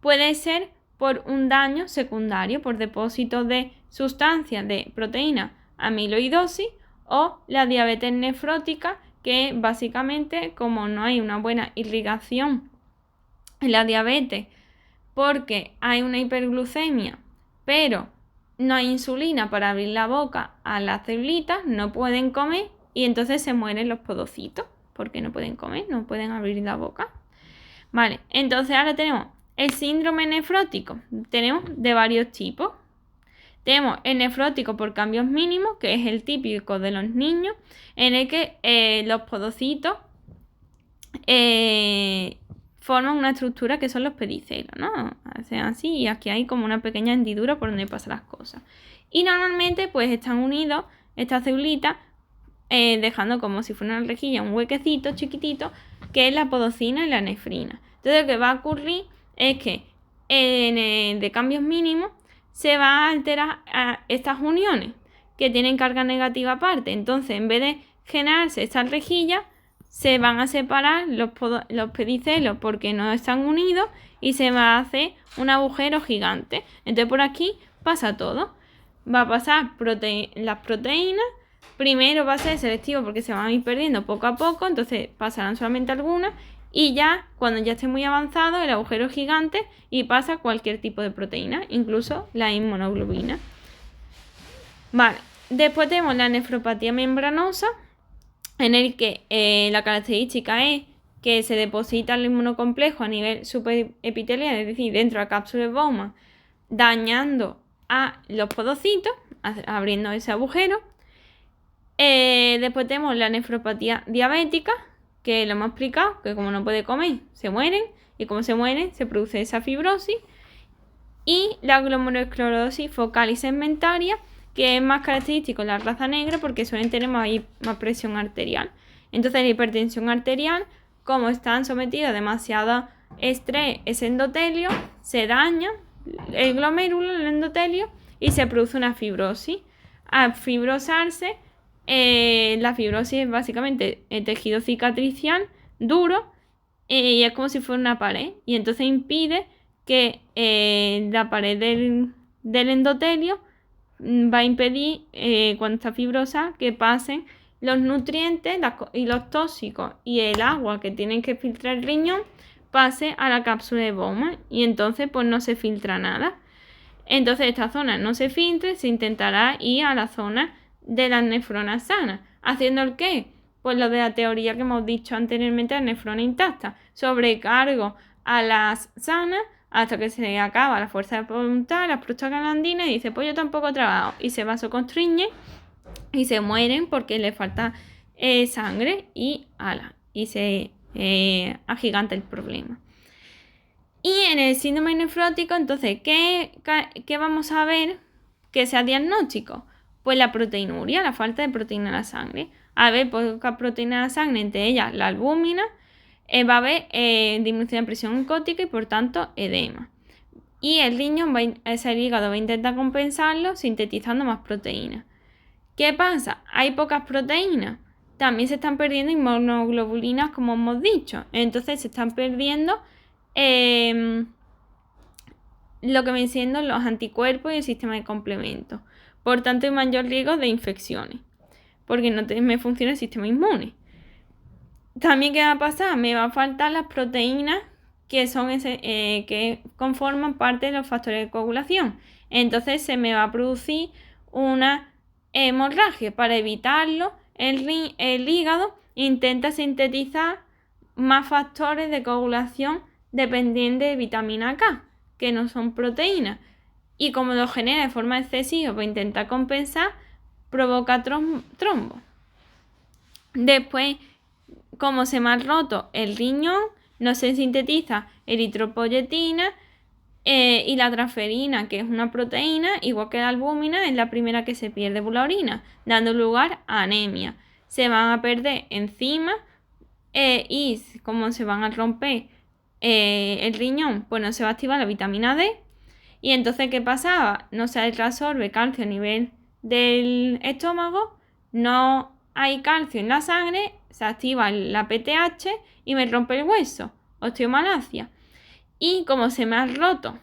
puede ser por un daño secundario, por depósito de sustancias de proteína amiloidosis o la diabetes nefrótica, que básicamente, como no hay una buena irrigación en la diabetes, porque hay una hiperglucemia, pero no hay insulina para abrir la boca a las celulitas, no pueden comer y entonces se mueren los podocitos, porque no pueden comer, no pueden abrir la boca. Vale, entonces ahora tenemos el síndrome nefrótico, tenemos de varios tipos. Tenemos el nefrótico por cambios mínimos, que es el típico de los niños, en el que los podocitos forman una estructura que son los pedicelos, ¿no? Hacen así y aquí hay como una pequeña hendidura por donde pasan las cosas. Y normalmente pues están unidos estas celulitas dejando como si fuera una rejilla un huequecito chiquitito que es la podocina y la nefrina. Entonces lo que va a ocurrir es que de cambios mínimos se va a alterar a estas uniones que tienen carga negativa aparte. Entonces en vez de generarse estas rejillas, se van a separar los pedicelos porque no están unidos y se va a hacer un agujero gigante. Entonces por aquí pasa todo. Va a pasar las proteínas. Primero va a ser selectivo porque se van a ir perdiendo poco a poco, entonces pasarán solamente algunas. Y ya, cuando ya esté muy avanzado, el agujero es gigante y pasa cualquier tipo de proteína, incluso la inmunoglobulina. Vale, después tenemos la nefropatía membranosa, en el que la característica es que se deposita el inmunocomplejo a nivel superepitelial, es decir, dentro de la cápsula de Bowman, dañando a los podocitos, abriendo ese agujero. Después tenemos la nefropatía diabética, que lo hemos explicado, que como no puede comer, se mueren, y como se mueren, se produce esa fibrosis. Y la glomerulosclerosis focal y segmentaria, que es más característico en la raza negra porque suelen tener más presión arterial. Entonces la hipertensión arterial, como están sometidos a demasiado estrés ese endotelio, se daña el glomérulo, el endotelio, y se produce una fibrosis. Al fibrosarse, la fibrosis es básicamente el tejido cicatricial duro y es como si fuera una pared, y entonces impide que la pared del endotelio va a impedir, cuando está fibrosa, que pasen los nutrientes y los tóxicos y el agua que tienen que filtrar el riñón pase a la cápsula de Bowman y entonces pues no se filtra nada. Entonces esta zona no se filtre, se intentará ir a la zona de las nefronas sanas. ¿Haciendo el qué? Pues lo de la teoría que hemos dicho anteriormente, la nefrona intacta. Sobrecargo a las sanas hasta que se acaba la fuerza de voluntad, las prostaglandinas, y dice, pues yo tampoco trabajo. Y se vasoconstriñen y se mueren porque les falta sangre y se agiganta el problema. Y en el síndrome nefrótico, entonces, ¿qué vamos a ver que sea diagnóstico? Pues la proteinuria, la falta de proteína en la sangre. A ver, poca proteína en la sangre, entre ellas la albúmina, va a haber disminución de presión oncótica y por tanto edema. Y el riñón el hígado va a intentar compensarlo sintetizando más proteínas. ¿Qué pasa? Hay pocas proteínas. También se están perdiendo inmunoglobulinas, como hemos dicho. Entonces se están perdiendo lo que vienen siendo los anticuerpos y el sistema de complemento. Por tanto, hay mayor riesgo de infecciones, porque no me funciona el sistema inmune. También, ¿qué va a pasar? Me va a faltar las proteínas que que conforman parte de los factores de coagulación. Entonces se me va a producir una hemorragia. Para evitarlo, el hígado intenta sintetizar más factores de coagulación dependientes de vitamina K, que no son proteínas. Y como lo genera de forma excesiva para intentar compensar, provoca trombos. Después, como se me ha roto el riñón, no se sintetiza eritropoyetina y la transferina, que es una proteína, igual que la albúmina, es la primera que se pierde por la orina, dando lugar a anemia. Se van a perder enzimas y como se van a romper el riñón, pues no se va a activar la vitamina D. Y entonces, ¿qué pasaba? No se reabsorbe calcio a nivel del estómago, no hay calcio en la sangre, se activa la PTH y me rompe el hueso, osteomalacia. Y como se me ha roto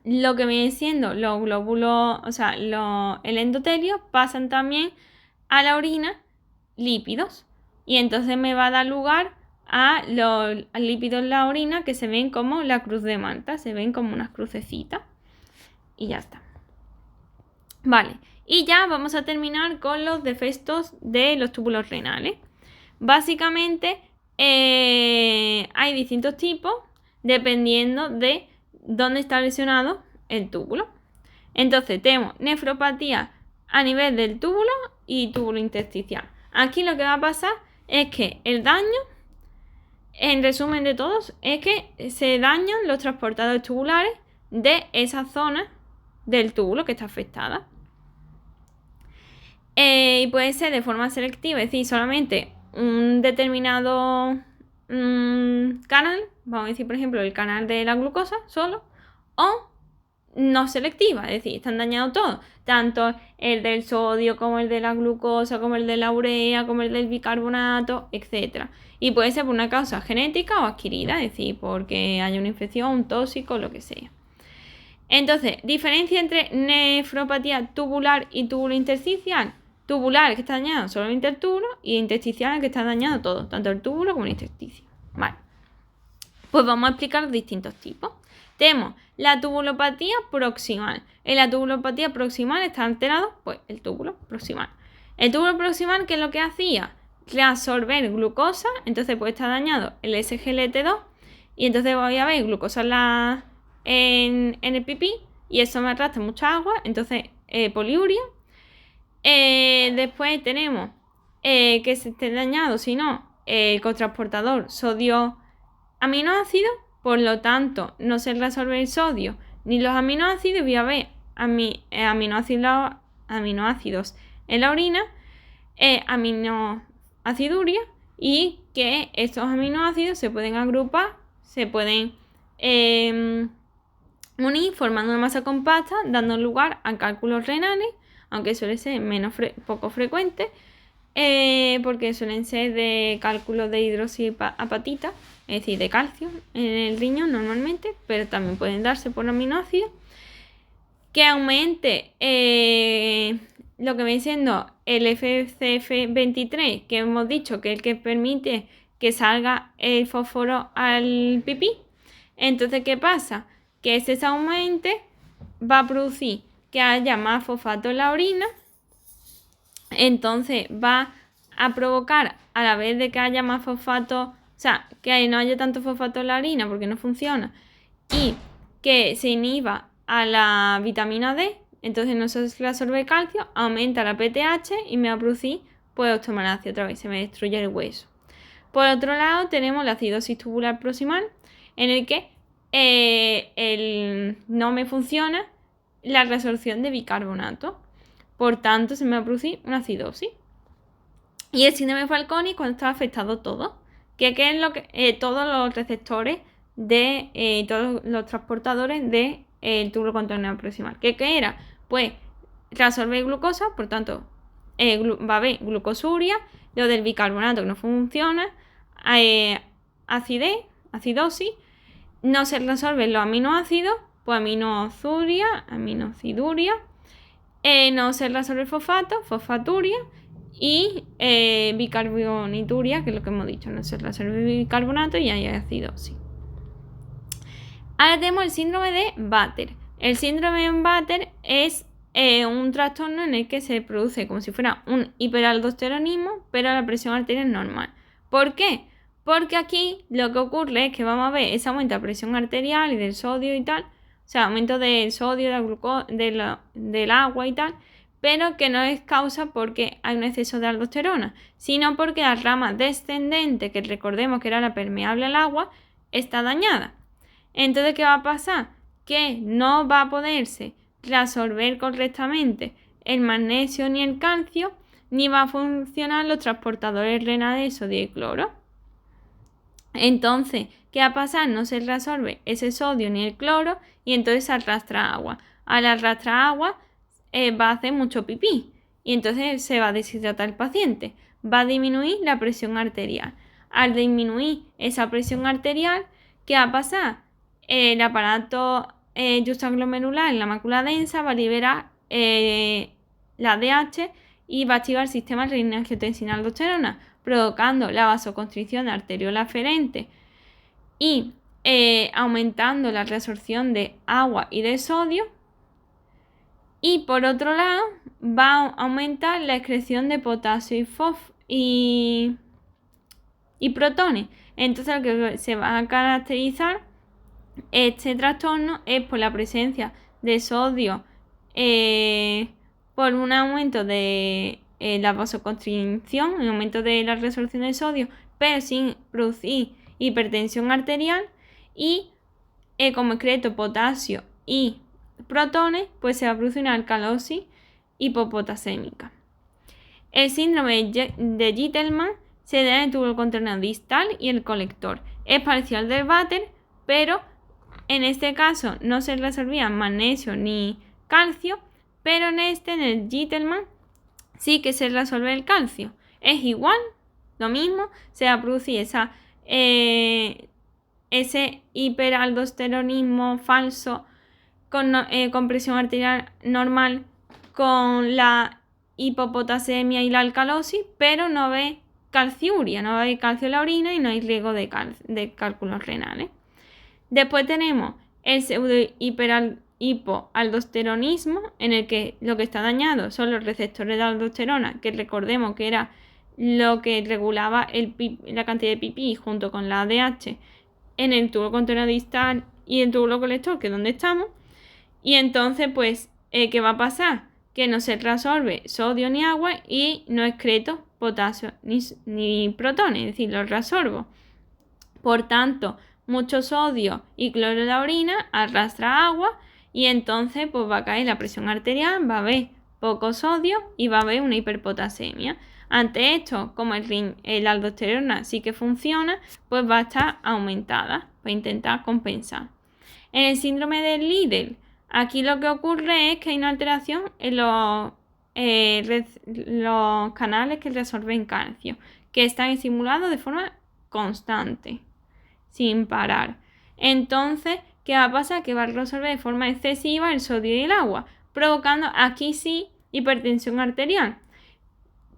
lo que viene siendo los glóbulos, o sea, el endotelio, pasan también a la orina lípidos. Y entonces me va a dar lugar a los lípidos en la orina que se ven como la cruz de Malta, se ven como unas crucecitas. Y ya está. Vale, y ya vamos a terminar con los defectos de los túbulos renales. Básicamente hay distintos tipos dependiendo de dónde está lesionado el túbulo. Entonces tenemos nefropatía a nivel del túbulo y túbulo intersticial. Aquí lo que va a pasar es que el daño, en resumen de todos, es que se dañan los transportadores tubulares de esa zona del túbulo que está afectada. Y puede ser de forma selectiva, es decir, solamente un determinado canal, vamos a decir por ejemplo el canal de la glucosa solo, o no selectiva, es decir, están dañados todos, tanto el del sodio como el de la glucosa, como el de la urea, como el del bicarbonato, etc. Y puede ser por una causa genética o adquirida, es decir, porque haya una infección, un tóxico, lo que sea. Entonces, diferencia entre nefropatía tubular y túbulo intersticial. Tubular, que está dañado solamente el túbulo, y intersticial, que está dañado todo, tanto el túbulo como el intersticio. Vale. Pues vamos a explicar los distintos tipos. Tenemos la tubulopatía proximal. En la tubulopatía proximal está alterado, pues, el túbulo proximal. El túbulo proximal, ¿qué es lo que hacía? Reabsorber glucosa, entonces pues está dañado el SGLT2, y entonces voy a ver glucosa en el pipí, y eso me arrastra mucha agua, entonces poliuria. Después tenemos que se esté dañado, si no, el cotransportador sodio-aminoácido, por lo tanto no se reabsorbe el sodio ni los aminoácidos, voy a ver aminoácidos en la orina, aminoaciduria, y que estos aminoácidos se pueden agrupar, se pueden unir formando una masa compacta, dando lugar a cálculos renales, aunque suele ser poco frecuente, porque suelen ser de cálculos de hidroxiapatita, es decir, de calcio en el riñón normalmente, pero también pueden darse por aminoácidos. Que aumente lo que viene siendo el FCF23, que hemos dicho que es el que permite que salga el fósforo al pipí. Entonces, ¿qué pasa? Que ese aumente va a producir que haya más fosfato en la orina, entonces va a provocar, a la vez de que haya más fosfato, o sea, que no haya tanto fosfato en la orina porque no funciona, y que se inhiba a la vitamina D, entonces no se reabsorbe calcio, aumenta la PTH y me va a producir pues osteomalacia otra vez, se me destruye el hueso. Por otro lado tenemos la acidosis tubular proximal, en el que no me funciona la resorción de bicarbonato, por tanto se me va a producir una acidosis. Y el síndrome de Fanconi cuando está afectado todo, que es lo que todos los receptores de todos los transportadores del túbulo contorneal proximal. ¿Qué era? Pues reabsorber glucosa, por tanto va a haber glucosuria, lo del bicarbonato que no funciona, acidosis, no se reabsorben los aminoácidos pues aminociduria, no se resuelve fosfato, fosfaturia, y bicarbonituria, que es lo que hemos dicho, no se resuelve bicarbonato y hay acidosis. Ahora tenemos el síndrome de Vater. El síndrome de Vater es un trastorno en el que se produce como si fuera un hiperaldosteronismo, pero la presión arterial es normal. ¿Por qué? Porque aquí lo que ocurre es que vamos a ver ese aumento de la presión arterial y del sodio y tal, o sea, aumento del sodio, del agua y tal, pero que no es causa porque hay un exceso de aldosterona, sino porque la rama descendente, que recordemos que era la permeable al agua, está dañada. Entonces, ¿qué va a pasar? Que no va a poderse reabsorber correctamente el magnesio ni el calcio, ni va a funcionar los transportadores renales de sodio y cloro. Entonces, ¿qué va a pasar? No se reabsorbe ese sodio ni el cloro y entonces se arrastra agua. Al arrastrar agua va a hacer mucho pipí y entonces se va a deshidratar el paciente. Va a disminuir la presión arterial. Al disminuir esa presión arterial, ¿qué va a pasar? El aparato juxtaglomerular en la mácula densa va a liberar la ADH y va a activar el sistema renina-angiotensina-aldosterona, provocando la vasoconstricción arteriola aferente y aumentando la reabsorción de agua y de sodio. Y por otro lado, va a aumentar la excreción de potasio y protones. Entonces, lo que se va a caracterizar este trastorno es por la presencia de sodio, por un aumento de la vasoconstricción, un aumento de la resorción de sodio, pero sin producir hipertensión arterial, y como excreto potasio y protones, pues se va a producir una alcalosis hipopotasémica. El síndrome de Gitelman se da en el túbulo contorno distal y el colector. Es parecido al del Vater, pero en este caso no se resolvían magnesio ni calcio, pero en el Gitelman, sí que se resuelve el calcio. Es igual, lo mismo, se va a producir ese hiperaldosteronismo falso con presión arterial normal, con la hipopotasemia y la alcalosis, pero no ve calciuria, no hay calcio en la orina y no hay riesgo de cálculos renales. Después tenemos el hipoaldosteronismo, en el que lo que está dañado son los receptores de aldosterona, que recordemos que era lo que regulaba la cantidad de pipí junto con la ADH en el túbulo contorno distal y el túbulo colector, que es donde estamos. Y entonces, pues, ¿qué va a pasar? Que no se reabsorbe sodio ni agua y no excreto potasio ni protones, es decir, los reabsorbo. Por tanto, mucho sodio y cloro en la orina arrastra agua y entonces pues va a caer la presión arterial, va a haber poco sodio y va a haber una hiperpotasemia. Ante esto, como el aldosterona sí que funciona, pues va a estar aumentada para intentar compensar. En el síndrome de Liddle, aquí lo que ocurre es que hay una alteración en los canales que resorben calcio, que están estimulados de forma constante, sin parar. Entonces, ¿qué va a pasar? Que va a resolver de forma excesiva el sodio y el agua, provocando aquí sí hipertensión arterial,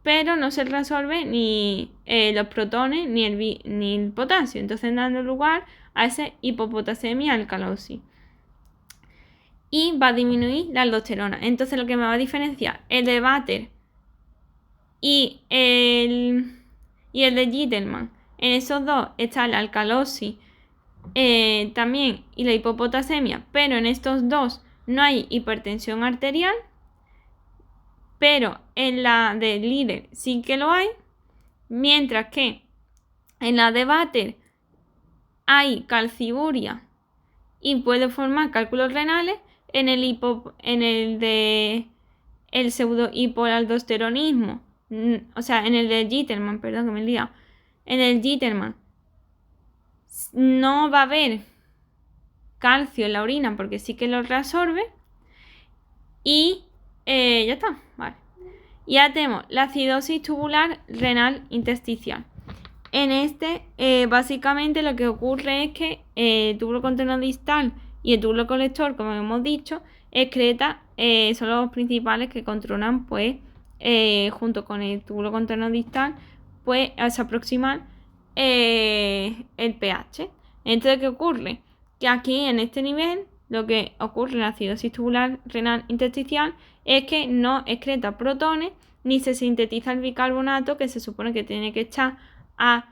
pero no se resuelve ni los protones ni el potasio, entonces dando lugar a esa hipopotasemia alcalosis. Y va a disminuir la aldosterona. Entonces lo que me va a diferenciar el de Vater y el de Gitelman, en esos dos está la alcalosis también y la hipopotasemia, pero en estos dos no hay hipertensión arterial, pero en la de Liddle sí que lo hay, mientras que en la de Vater hay calciuria y puede formar cálculos renales. En el de el pseudo hipoaldosteronismo, o sea, en el de Gitelman, perdón que me he liado, en el Gitelman no va a haber calcio en la orina porque sí que lo reabsorbe y ya está, vale. Y ya tenemos la acidosis tubular renal intersticial. En básicamente lo que ocurre es que el túbulo contorno distal y el túbulo colector, como hemos dicho, excreta, son los principales que controlan, pues, junto con el túbulo contorno distal, pues, a aproximar el pH. Entonces, ¿qué ocurre? Que aquí, en este nivel, lo que ocurre en la acidosis tubular renal intersticial es que no excreta protones ni se sintetiza el bicarbonato que se supone que tiene que echar a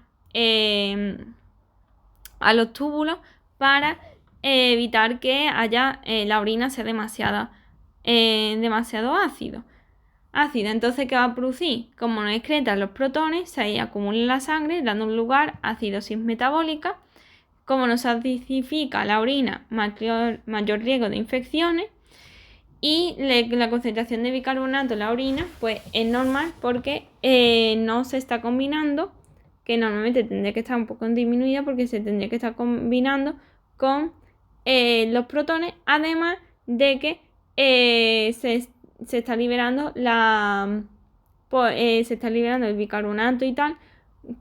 los túbulos para evitar que haya la orina sea demasiado ácido. Entonces, ¿qué va a producir? Como no excretan los protones, se acumulan en la sangre, dando lugar a acidosis metabólica. Como no se acidifica la orina, mayor riesgo de infecciones. Y la concentración de bicarbonato en la orina, pues es normal porque no se está combinando, que normalmente tendría que estar un poco disminuida porque se tendría que estar combinando con los protones, además de que se está liberando se está liberando el bicarbonato y tal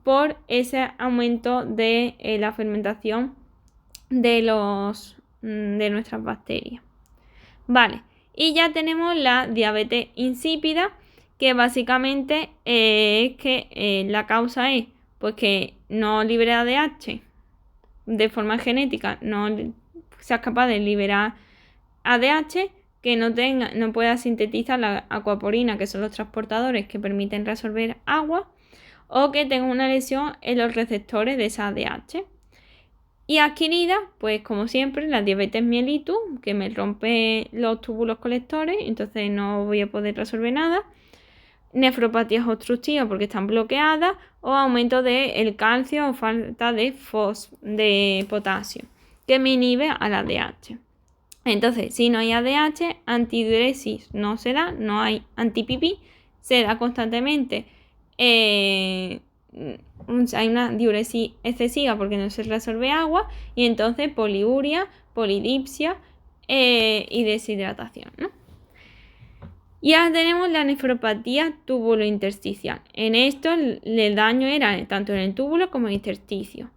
por ese aumento de la fermentación de nuestras bacterias. Vale, y ya tenemos la diabetes insípida, que básicamente es que la causa es pues que no libera ADH de forma genética, no seas capaz de liberar ADH, que no pueda sintetizar la acuaporina, que son los transportadores que permiten resolver agua, o que tenga una lesión en los receptores de esa ADH. Y adquirida, pues como siempre, la diabetes mellitus, que me rompe los túbulos colectores, entonces no voy a poder resolver nada. Nefropatías obstructivas porque están bloqueadas, o aumento del calcio o falta de potasio, que me inhibe al ADH. Entonces, si no hay ADH, antidiuresis no se da, no hay antipipí, se da constantemente. Hay una diuresis excesiva porque no se resuelve agua, y entonces poliuria, polidipsia y deshidratación, ¿no? Y ahora tenemos la nefropatía tubulointersticial. En esto el daño era tanto en el túbulo como en el intersticio.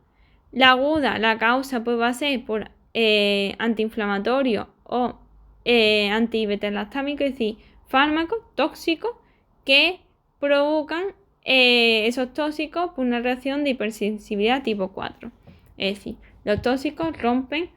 La aguda, la causa pues va a ser por antiinflamatorio o antibeta-lactámico, es decir, fármacos tóxicos que provocan esos tóxicos por una reacción de hipersensibilidad tipo 4. Es decir, los tóxicos rompen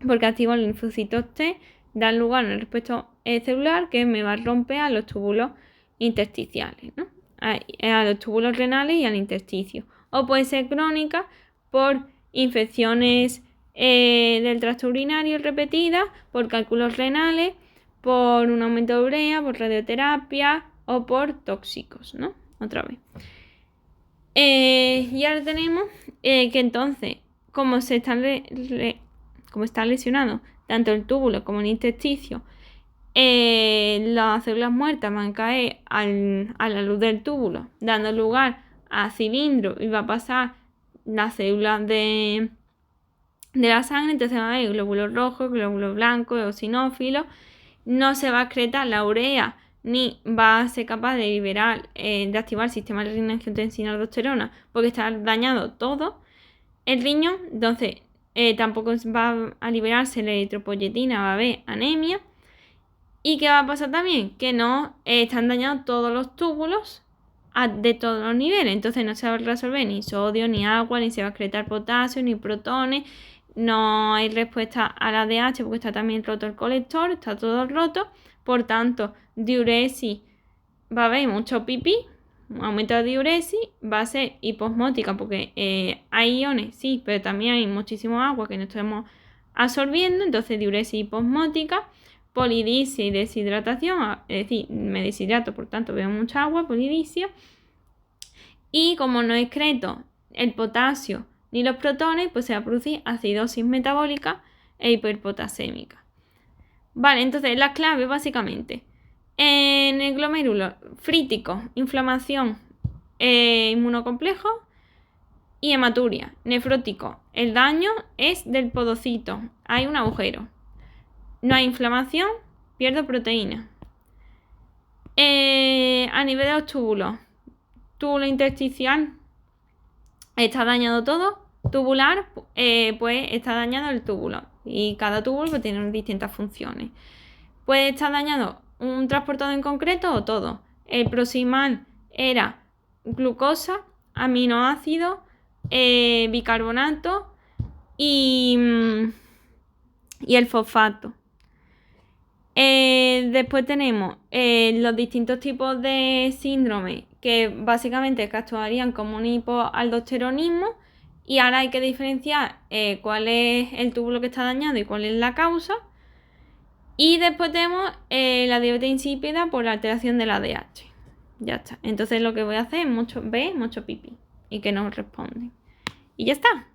porque activan los linfocitos T, dan lugar a una respuesta celular que me va a romper a los túbulos intersticiales, ¿no? A los túbulos renales y al intersticio. O puede ser crónica por infecciones del tracto urinario repetidas, por cálculos renales, por un aumento de urea, por radioterapia o por tóxicos, ¿no? Otra vez. Y ahora tenemos que entonces, como está lesionado tanto el túbulo como el intersticio, las células muertas van a caer a la luz del túbulo, dando lugar a cilindro, y va a pasar las células de la sangre. Entonces va a haber glóbulos rojos, glóbulos blancos, eosinófilos. No se va a excretar la urea, ni va a ser capaz de liberar, de activar el sistema de renin-angiotensina-aldosterona, porque está dañado todo. El riñón, entonces, tampoco va a liberarse la eritropoyetina, va a haber anemia. ¿Y qué va a pasar también? Que no están dañados todos los túbulos de todos los niveles. Entonces no se va a resolver ni sodio, ni agua, ni se va a excretar potasio, ni protones. No hay respuesta al ADH porque está también roto el colector, está todo roto. Por tanto, diuresis, va a haber mucho pipí, un aumento de diuresis, va a ser hiposmótica porque hay iones, sí, pero también hay muchísimo agua que no estamos absorbiendo, entonces diuresis hiposmótica, polidipsia y deshidratación, es decir, me deshidrato, por tanto veo mucha agua, polidipsia, y como no excreto el potasio ni los protones, pues se va a producir acidosis metabólica e hiperpotasémica. Vale, entonces las claves básicamente: en el glomérulo frítico, inflamación, inmunocomplejo y hematuria. Nefrótico, el daño es del podocito, hay un agujero. No hay inflamación, pierdo proteína. A nivel de los túbulos, túbulo intersticial, está dañado todo, tubular, pues está dañado el túbulo. Y cada túbulo pues, tiene distintas funciones. Puede estar dañado un transportador en concreto o todo. El proximal era glucosa, aminoácidos, bicarbonato y el fosfato. Después tenemos los distintos tipos de síndrome que básicamente actuarían como un hipoaldosteronismo, y ahora hay que diferenciar cuál es el túbulo que está dañado y cuál es la causa. Y después tenemos la diabetes insípida por la alteración del ADH. Ya está. Entonces lo que voy a hacer es mucho pipí y que no responden. Y ya está.